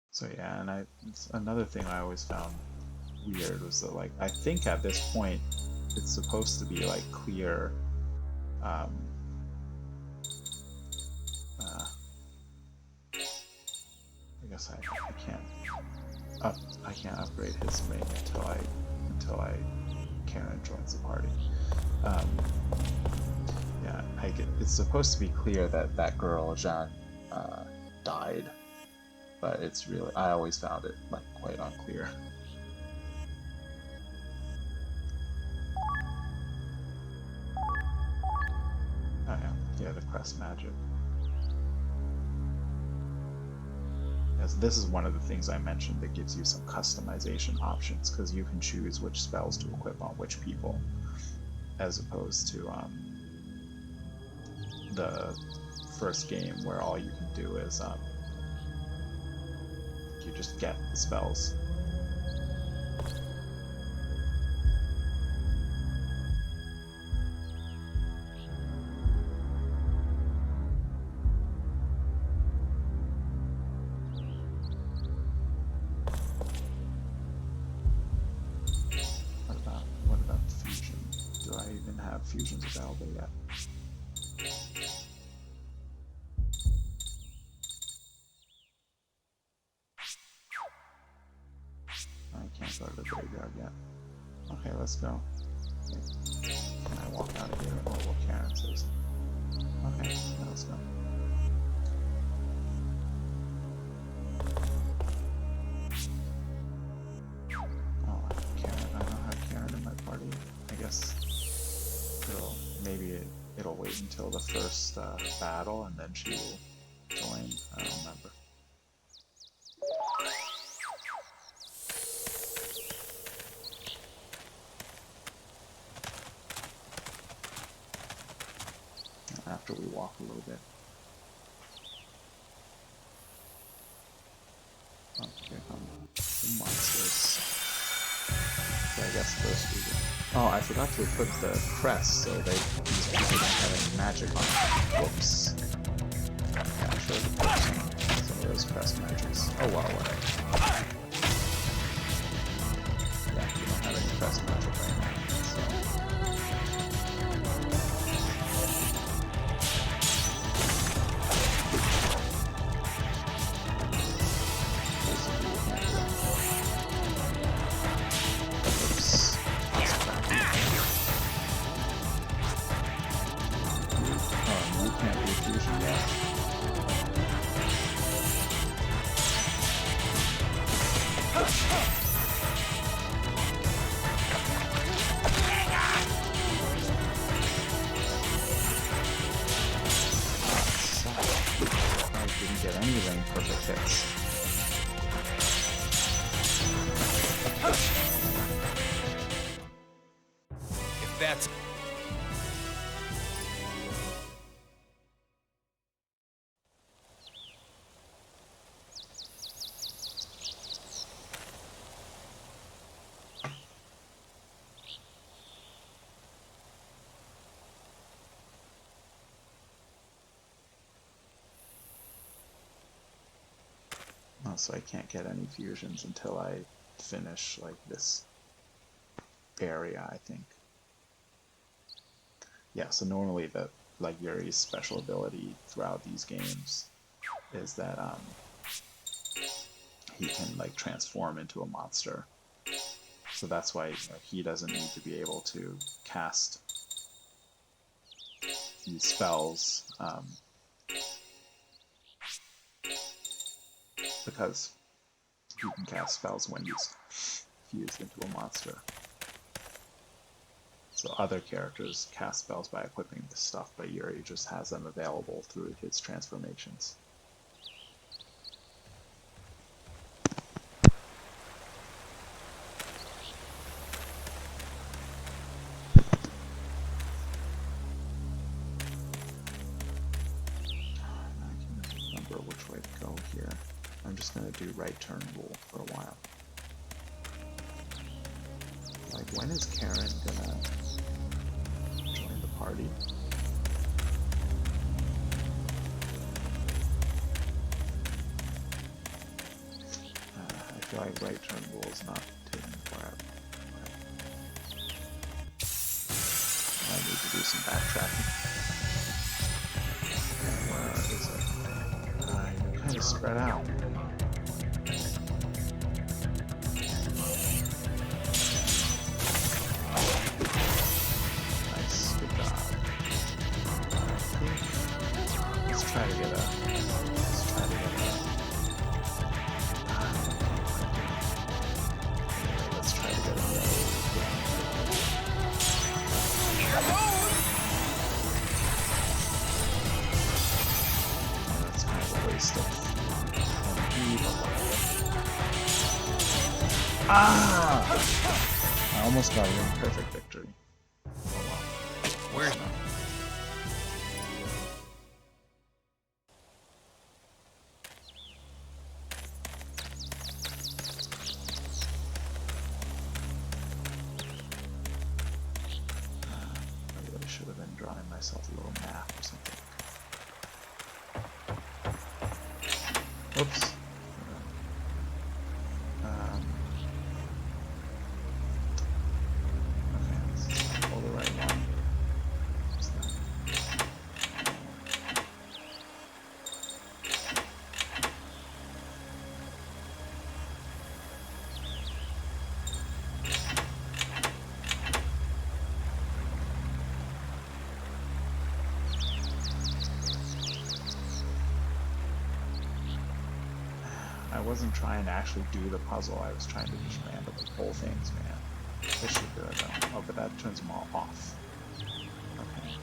So yeah, and another thing I always found weird was that, like, I think at this point it's supposed to be like clear. I guess I can't upgrade his ring until Karen joins the party. Yeah, it's supposed to be clear that that girl Jeanne died, but it's really, I always found it like quite unclear. Oh yeah, the crest magic. Yes, this is one of the things I mentioned that gives you some customization options, because you can choose which spells to equip on which people, as opposed to the first game where all you can do is you just get the spells. What about fusion? Do I even have fusions available yet? graveyard yet. Okay, let's go. Wait, can I walk out of here? Oh, well, Karen says. Okay, yeah, let's go. Oh, Karen. I don't have Karen in my party. I guess it'll wait until the first battle and then she will join. I don't remember. After we walk a little bit. Oh, here come the monsters. So I guess first we go. Oh, I forgot to equip the crest, so these people don't have any magic on them. Whoops. Yeah, I should have equipped some of those crest magics. Oh well, whatever. Yeah, we don't have any crest magic right now, so... That's... Oh, so I can't get any fusions until I finish, like, this area, I think. Yeah, so normally like Yuri's special ability throughout these games is that he can like transform into a monster. So that's why he doesn't need to be able to cast these spells because he can cast spells when he's fused into a monster. So other characters cast spells by equipping this stuff, but Yuri just has them available through his transformations. I can't remember which way to go here. I'm just going to do right turn rule for a while. Like, when is Karen gonna join the party? I feel like right turn rule is not taking forever. I need to do some backtracking. Where is it? You're kind of spread out. I almost got a really perfect victory. Oh wow. Where's... I really should have been drawing myself a little map or something. Whoops. wasn't trying to actually do the puzzle. I was trying to just randomly pull things, man. This should do it though. Oh, but that turns them all off. Okay.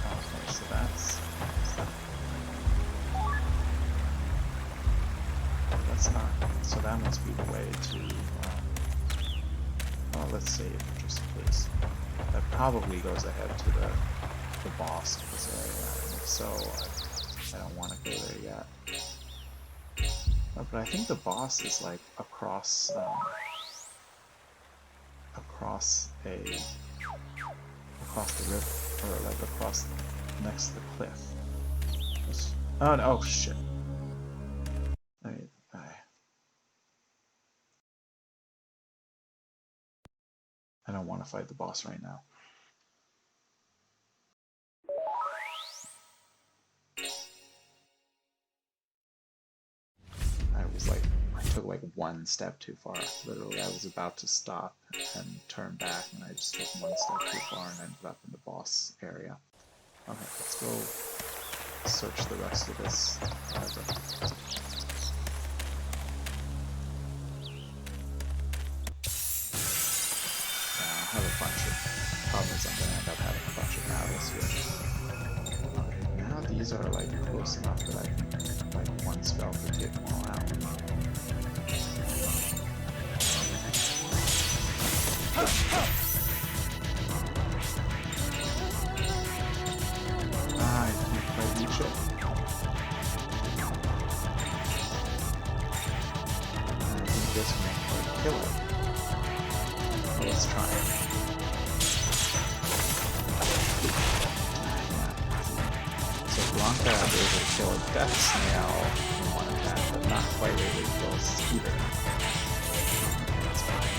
Okay, so that's not. So that must be the way to. Well, let's save just in case. That probably goes ahead to the boss area. And if so, I don't want to go there yet. Oh, but I think the boss is like across the river, or like across next to the cliff. Oh no! Oh shit! I don't want to fight the boss right now. I took like one step too far. Literally, I was about to stop and turn back, and I just took one step too far and ended up in the boss area. Okay, let's go search the rest of this. Have a bunch of problems. I'm gonna end up having a bunch of battles here. Okay, now these are like close enough that I can like one spell could take them all out. I can't quite reach it. I think this one might kill it. Let's try it. So Blanca is able to kill a death snail in one attack, but not quite able to kill a speeder. That's fine.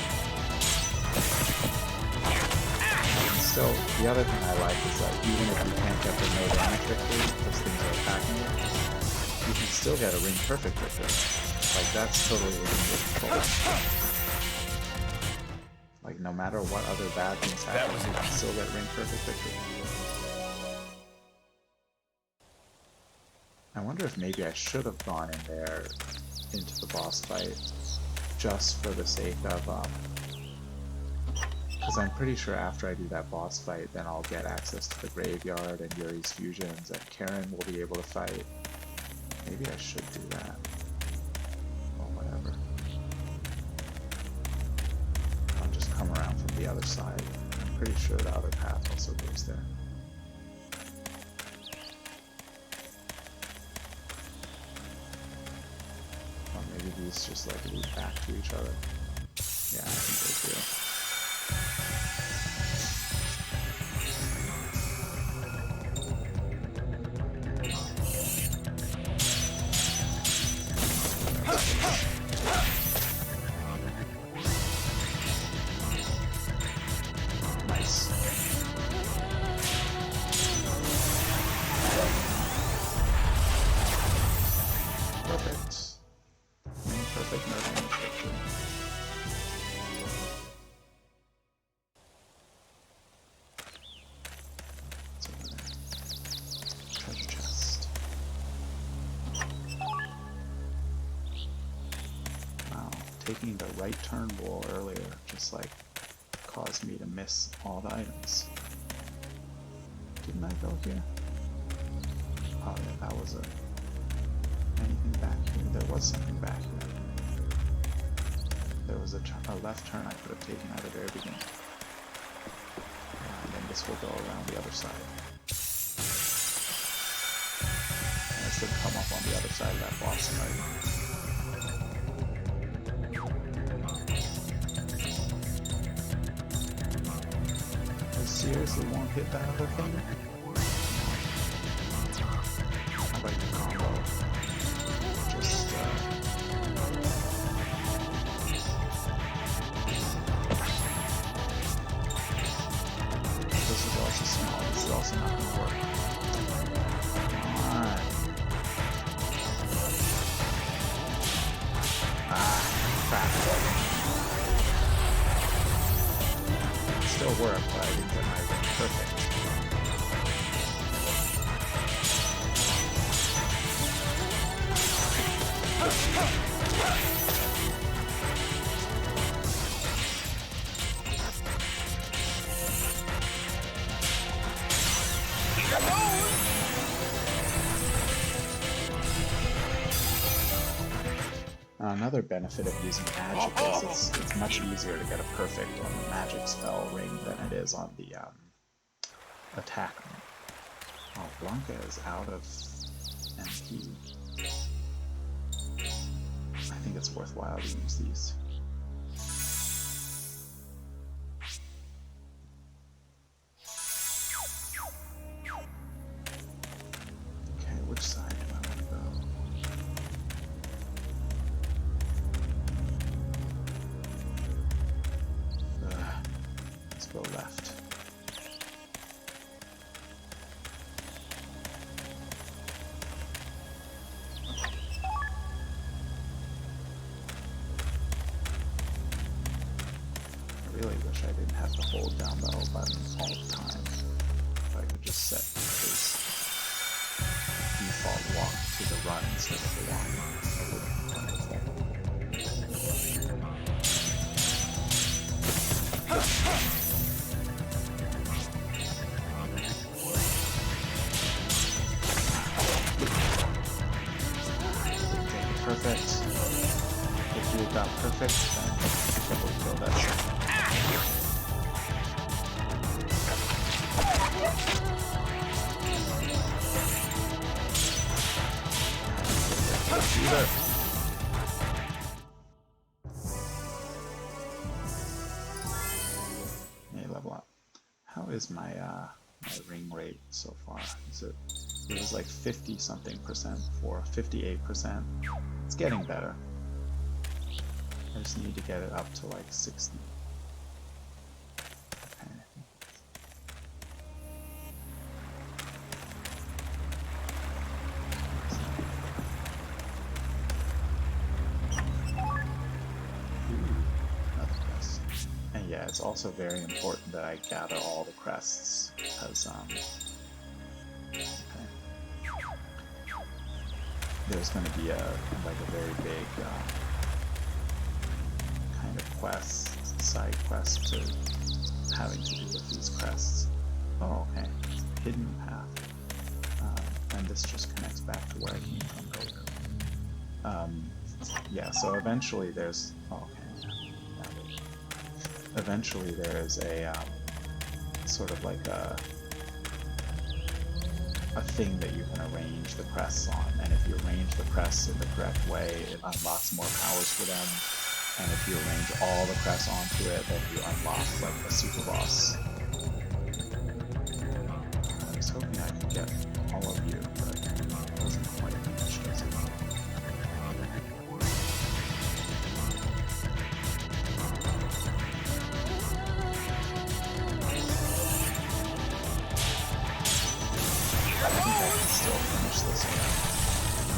And still, the other thing I like is that even if you can't get the no damage victory, because things are attacking you, you can still get a ring perfect victory. Like, that's totally ridiculous. Like, no matter what other bad things happen, you can still get ring perfect victory. I wonder if maybe I should have gone in there into the boss fight just for the sake of, because I'm pretty sure after I do that boss fight, then I'll get access to the graveyard and Yuri's fusions, and Karen will be able to fight. Maybe I should do that. Or whatever. I'll just come around from the other side. I'm pretty sure the other path also goes there. Or maybe these just like lead back to each other. Yeah, I think they do. Taking the right turn roll earlier just like caused me to miss all the items. Didn't I go here? Oh yeah, that was anything back here? There was something back here. There was a left turn I could have taken at the very beginning. And then this will go around the other side. And it should come up on the other side of that boss fight. Seriously won't hit that other thing? How about your combo? Just, this is also small. This is also not going to work. Come on. Ah, crap. still work, but I didn't get my ring perfect. Another benefit of using magic is it's much easier to get a perfect on the magic spell ring than it is on the attack ring. Oh, Blanca is out of MP. I think it's worthwhile to use these. Okay, which side do I want to go? Let's go left. I really wish I didn't have to hold down the L button all the time. If I could just set this default walk to the run instead of the walk. That would be wonderful. Perfect. If you got perfect, then it will kill that shit. Either. Hey, level up. How is my my ring rate so far? Is it? It was like 50 something percent before, 58%. It's getting better. I just need to get it up to like 60. Okay. Another quest. And yeah, it's also very important that I gather all the crests because there's going to be a very big kind of quest, side quest to having to do with these crests. Oh, okay. Hidden path. And this just connects back to where I came from earlier. Yeah, so eventually there's... Oh, okay. Yeah. Eventually there's a sort of like a thing that you can arrange the crests on, and if you arrange the crests in the correct way, it unlocks more powers for them, and if you arrange all the crests onto it, then you unlock like a super boss. I was hoping I could get all of you, but it doesn't quite reach, does it? Still finish this one.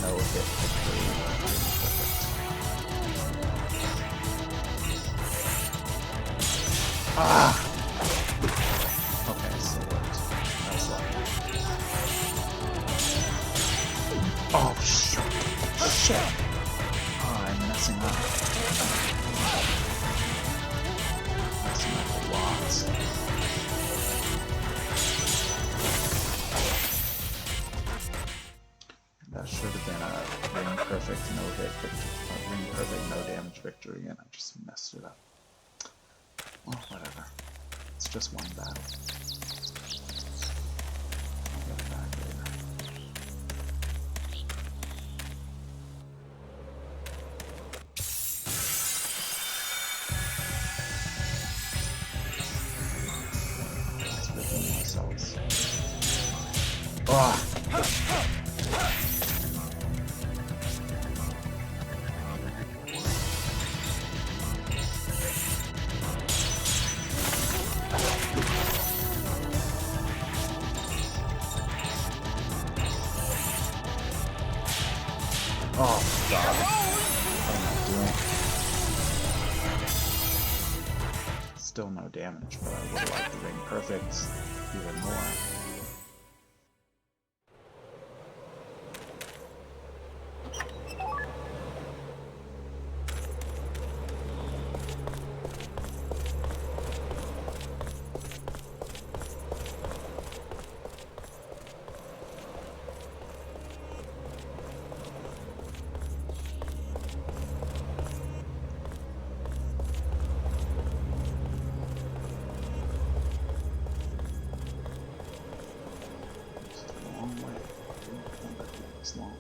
No hit victory. Perfect. Ah! Okay, so what? That's lucky. Oh, shit. Shit! Oh, I'm messing up. Messing up a lot. That should have been a ring perfect no hit victory, a ring perfect no damage victory, and I just messed it up. Well, whatever. It's just one battle. I'll get it back later. Let's redeem ourselves. Ah! Oh, God. What am I doing? It's Still no damage, but I would have liked the ring perfect even more. Long.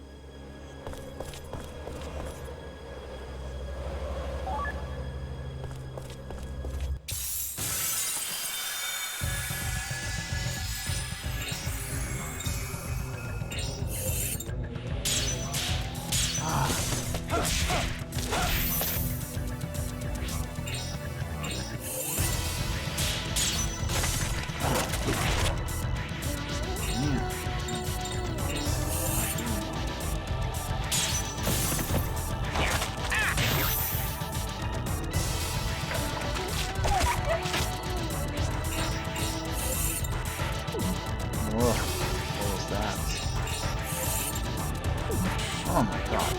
Oh my god.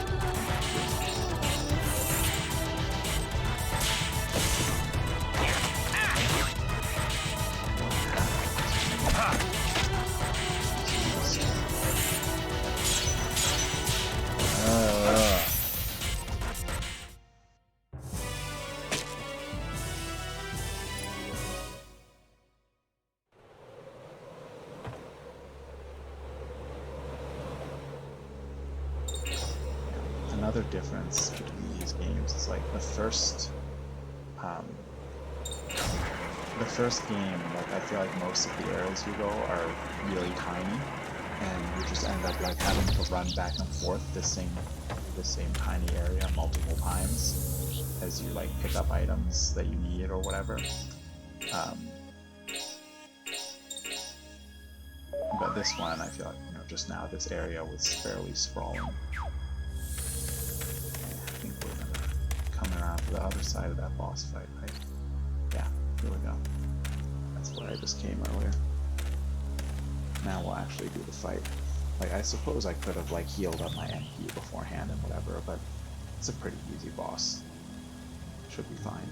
Another difference between these games is like the first game, like I feel like most of the areas you go are really tiny, and you just end up like having to run back and forth the same tiny area multiple times as you like pick up items that you need or whatever. But this one, I feel like, you know, just now this area was fairly sprawling. I think we're gonna come around to the other side of that boss fight, right? Yeah, here we go. That's where I just came earlier. Now we'll actually do the fight. Like, I suppose I could have, like, healed up my MP beforehand and whatever, but it's a pretty easy boss. Should be fine.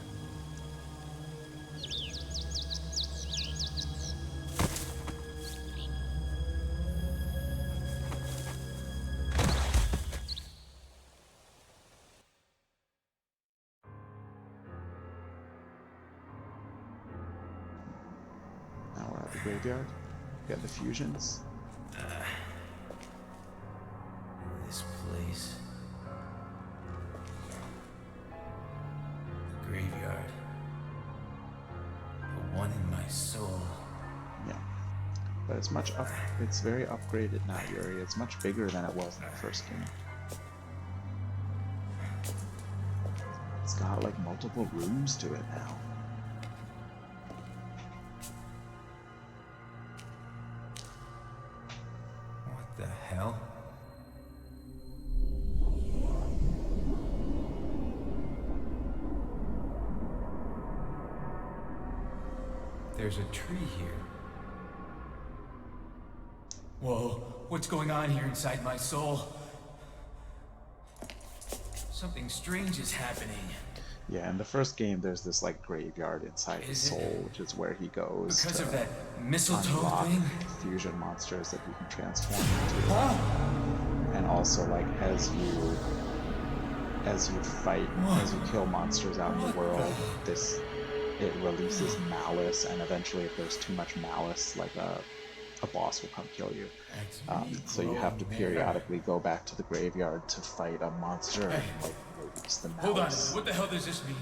Now we're at the graveyard. Get the fusions. This place. The graveyard. The one in my soul. Yeah. But it's it's very upgraded now, Yuri. It's much bigger than it was in the first game. It's got like multiple rooms to it now. What the hell? There's a tree here. Whoa, what's going on here inside my soul? Something strange is happening. Yeah, in the first game, there's this like graveyard inside his soul, which is where he goes Because to of that mistletoe unlock thing? fusion monsters that you can transform into. And also, like as you fight, as you kill monsters out in the world, it releases malice, and eventually, if there's too much malice, like a boss will come kill you. So you have to periodically go back to the graveyard to fight a monster and like release the malice. Hold on, what the hell does this mean?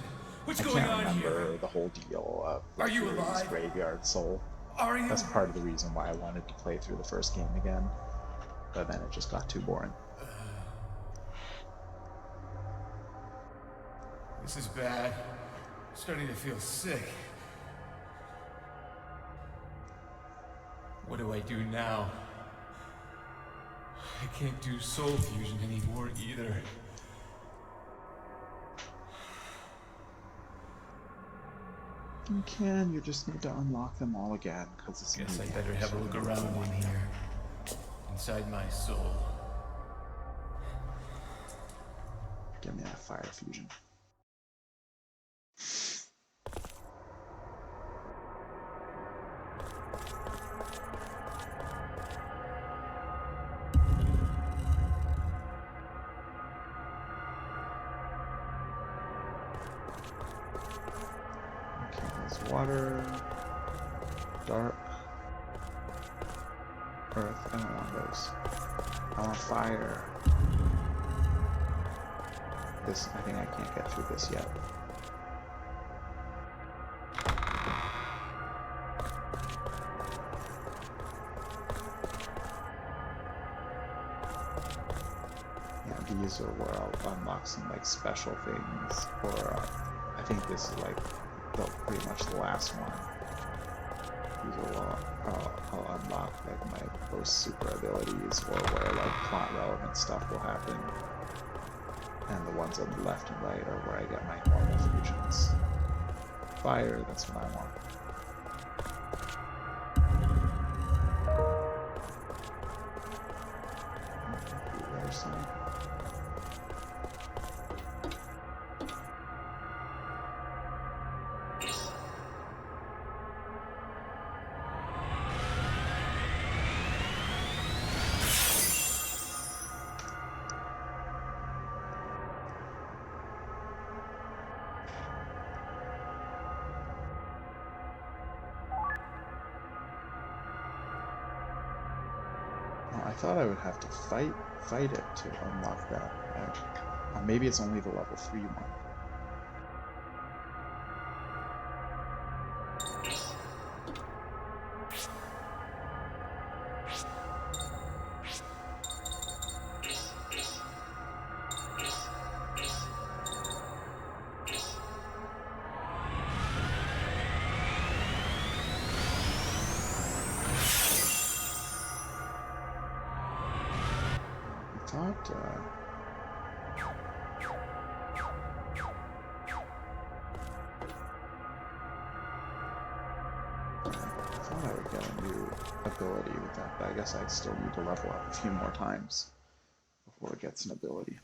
What's I going can't on remember here? the whole deal of Are you Yuri's alive? graveyard soul. Are you? That's part of the reason why I wanted to play through the first game again, but then it just got too boring. This is bad. I'm starting to feel sick. What do I do now? I can't do soul fusion anymore either. You can, you just need to unlock them all again, because it's Guess I new. better have a look around in here. Inside my soul. Give me that fire fusion. Okay, there's water, dark, earth. I don't want those. I want fire. This, I think I can't get through this yet. Yeah, these are where I'll unlock some like special things, or I think this is like pretty much the last one. These are where I'll unlock like my most super abilities, or where like plot relevant stuff will happen. And the ones on the left and right are where I get my normal fusions. Fire, that's what I want. The other side. I thought I would have to fight it to unlock that. Maybe it's only the level 3 one. I thought I would get a new ability with that, but I guess I'd still need to level up a few more times before it gets an ability.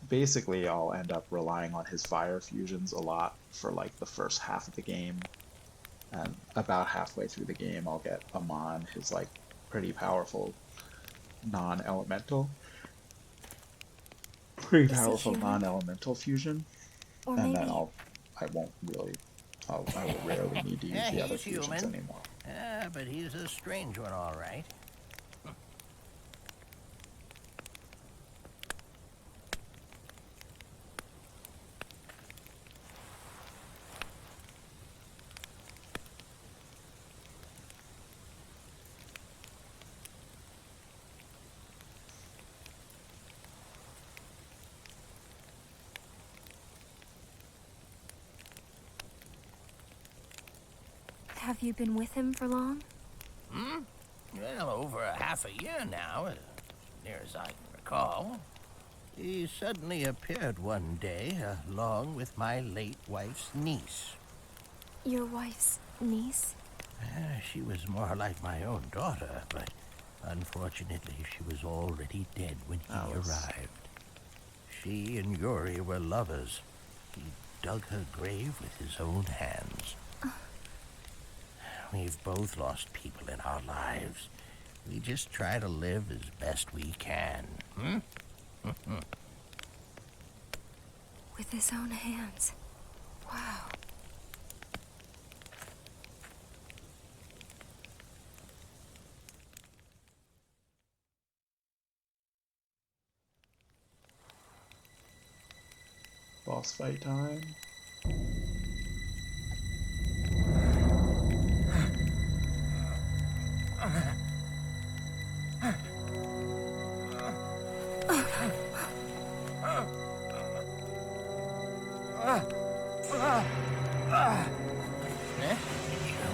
Basically, I'll end up relying on his fire fusions a lot for like the first half of the game, and about halfway through the game I'll get Amon, his like pretty powerful non-elemental non-elemental fusion, Or and maybe... then I will rarely need to use the other fusions human. anymore. But he's a strange one, all right. Have you been with him for long? Well, over a half a year now, as near as I can recall. He suddenly appeared one day, along with my late wife's niece. Your wife's niece? She was more like my own daughter, but unfortunately she was already dead when he arrived. She and Yuri were lovers. He dug her grave with his own hands. We've both lost people in our lives. We just try to live as best we can. With his own hands. Wow. Boss fight time.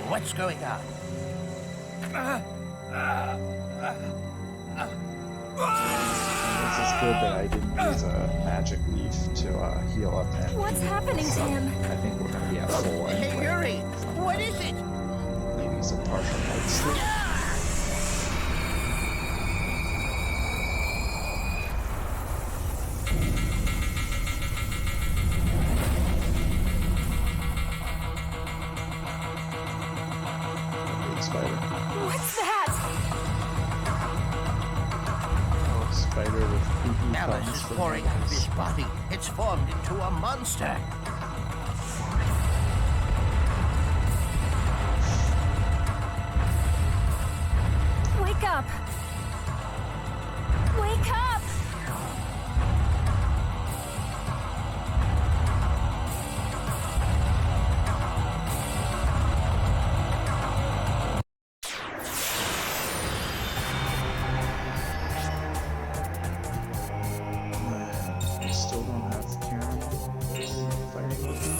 What's going on? This is good that I didn't use a magic leaf to heal up him. What's happening to him? I think we're gonna be at full Hey, anyway. Yuri, what is it? Maybe some partial night sleep. Big spider. What's that? Oh, spider with creepy Alice thumbs is for pouring out of nails. his body. It's formed into a monster. Wake up! Wake up! We still don't have Karen fighting with me.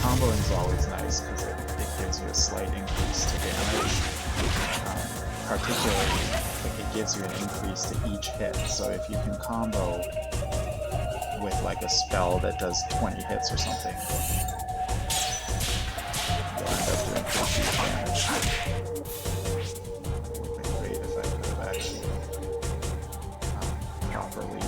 Comboing is always nice because it gives you a slight increase to damage. Particularly, like, it gives you an increase to each hit. So if you can combo with like a spell that does 20 hits or something, you'll end up doing pretty huge damage. It would have been great if I could have actually properly.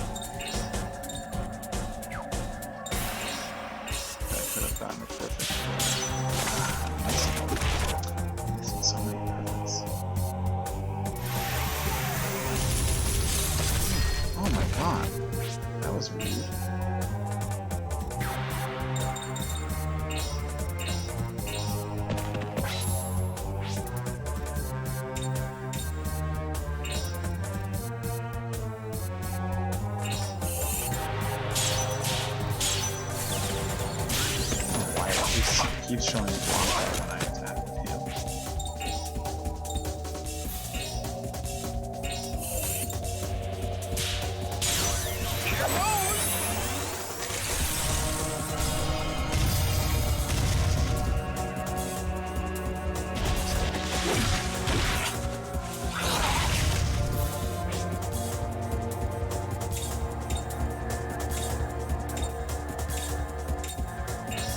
I could have gotten a perfect. Missing so many perfects. Oh my god, that was weird. Why it keeps showing bonfire when I attack with him.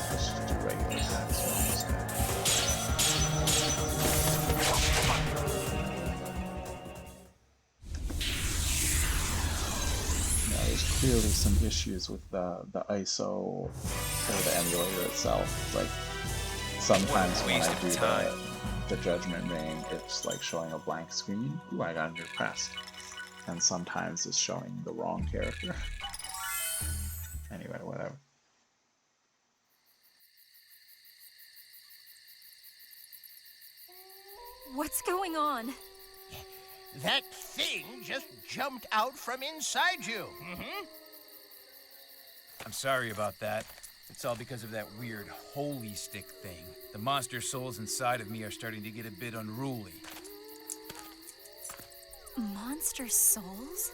Let's just do regular attacks. We're almost there. Yeah, there's clearly some issues with the ISO or the emulator itself. Like sometimes when I do the Judgment Ring, it's like showing a blank screen. Ooh, I got a new crest. And sometimes it's showing the wrong character. Anyway, whatever. What's going on? That thing just jumped out from inside you. I'm sorry about that. It's all because of that weird holy stick thing. The monster souls inside of me are starting to get a bit unruly. Monster souls?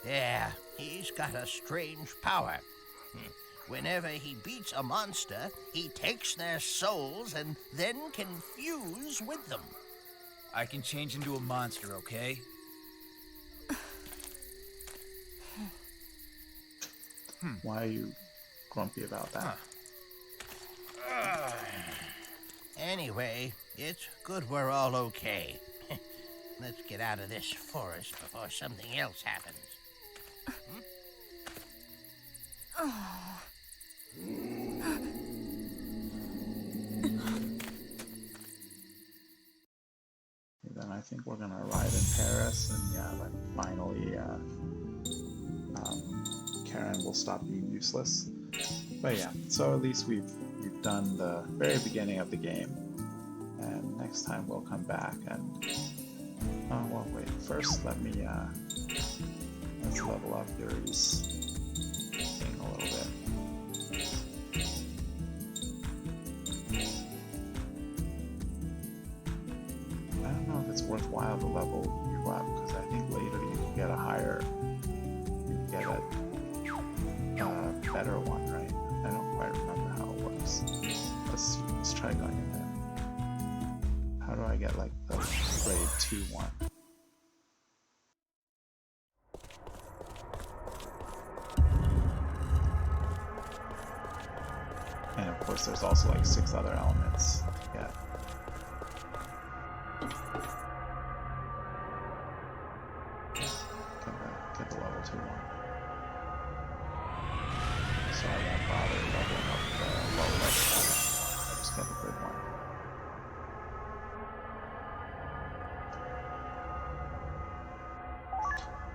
Yeah, he's got a strange power. Whenever he beats a monster, he takes their souls and then can fuse with them. I can change into a monster, okay? Why are you grumpy about that? Anyway, it's good we're all okay. Let's get out of this forest before something else happens. Then I think we're gonna arrive in Paris, and yeah, then finally Karen will stop being useless. But yeah, so at least we've done the very beginning of the game, and next time we'll come back and well, wait. First, let's level up Yuri's thing a little bit. I don't know if it's worthwhile to level you up, because I think later you can get a better one, right? I don't quite remember how it works. Let's try going in there. How do I get like the grade 2 one? And of course there's also like 6 other elements to get. Get the level 2 one. So I won't bother leveling up the low level one. I'll just get the good one.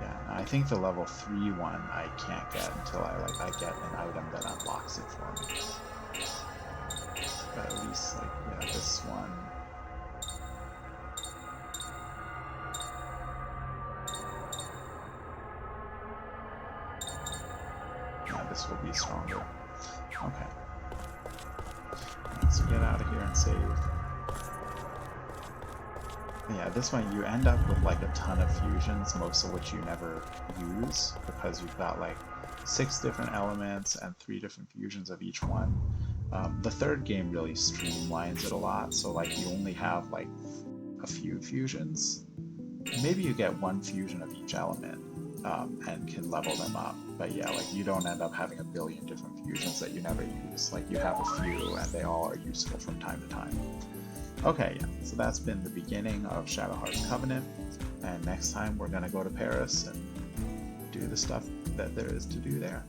Yeah, I think the level 3 one I can't get until I get an item that unlocks it for me. But at least yeah, this one. This will be stronger. Okay. Let's get out of here and save. Yeah, this one you end up with like a ton of fusions, most of which you never use, because you've got like 6 different elements and 3 different fusions of each one. The third game really streamlines it a lot, so like you only have like a few fusions. Maybe you get 1 fusion of each element. And can level them up. But yeah, like you don't end up having a billion different fusions that you never use. Like you have a few and they all are useful from time to time. Okay, yeah, so that's been the beginning of Shadowheart's Covenant, and next time we're gonna go to Paris and do the stuff that there is to do there.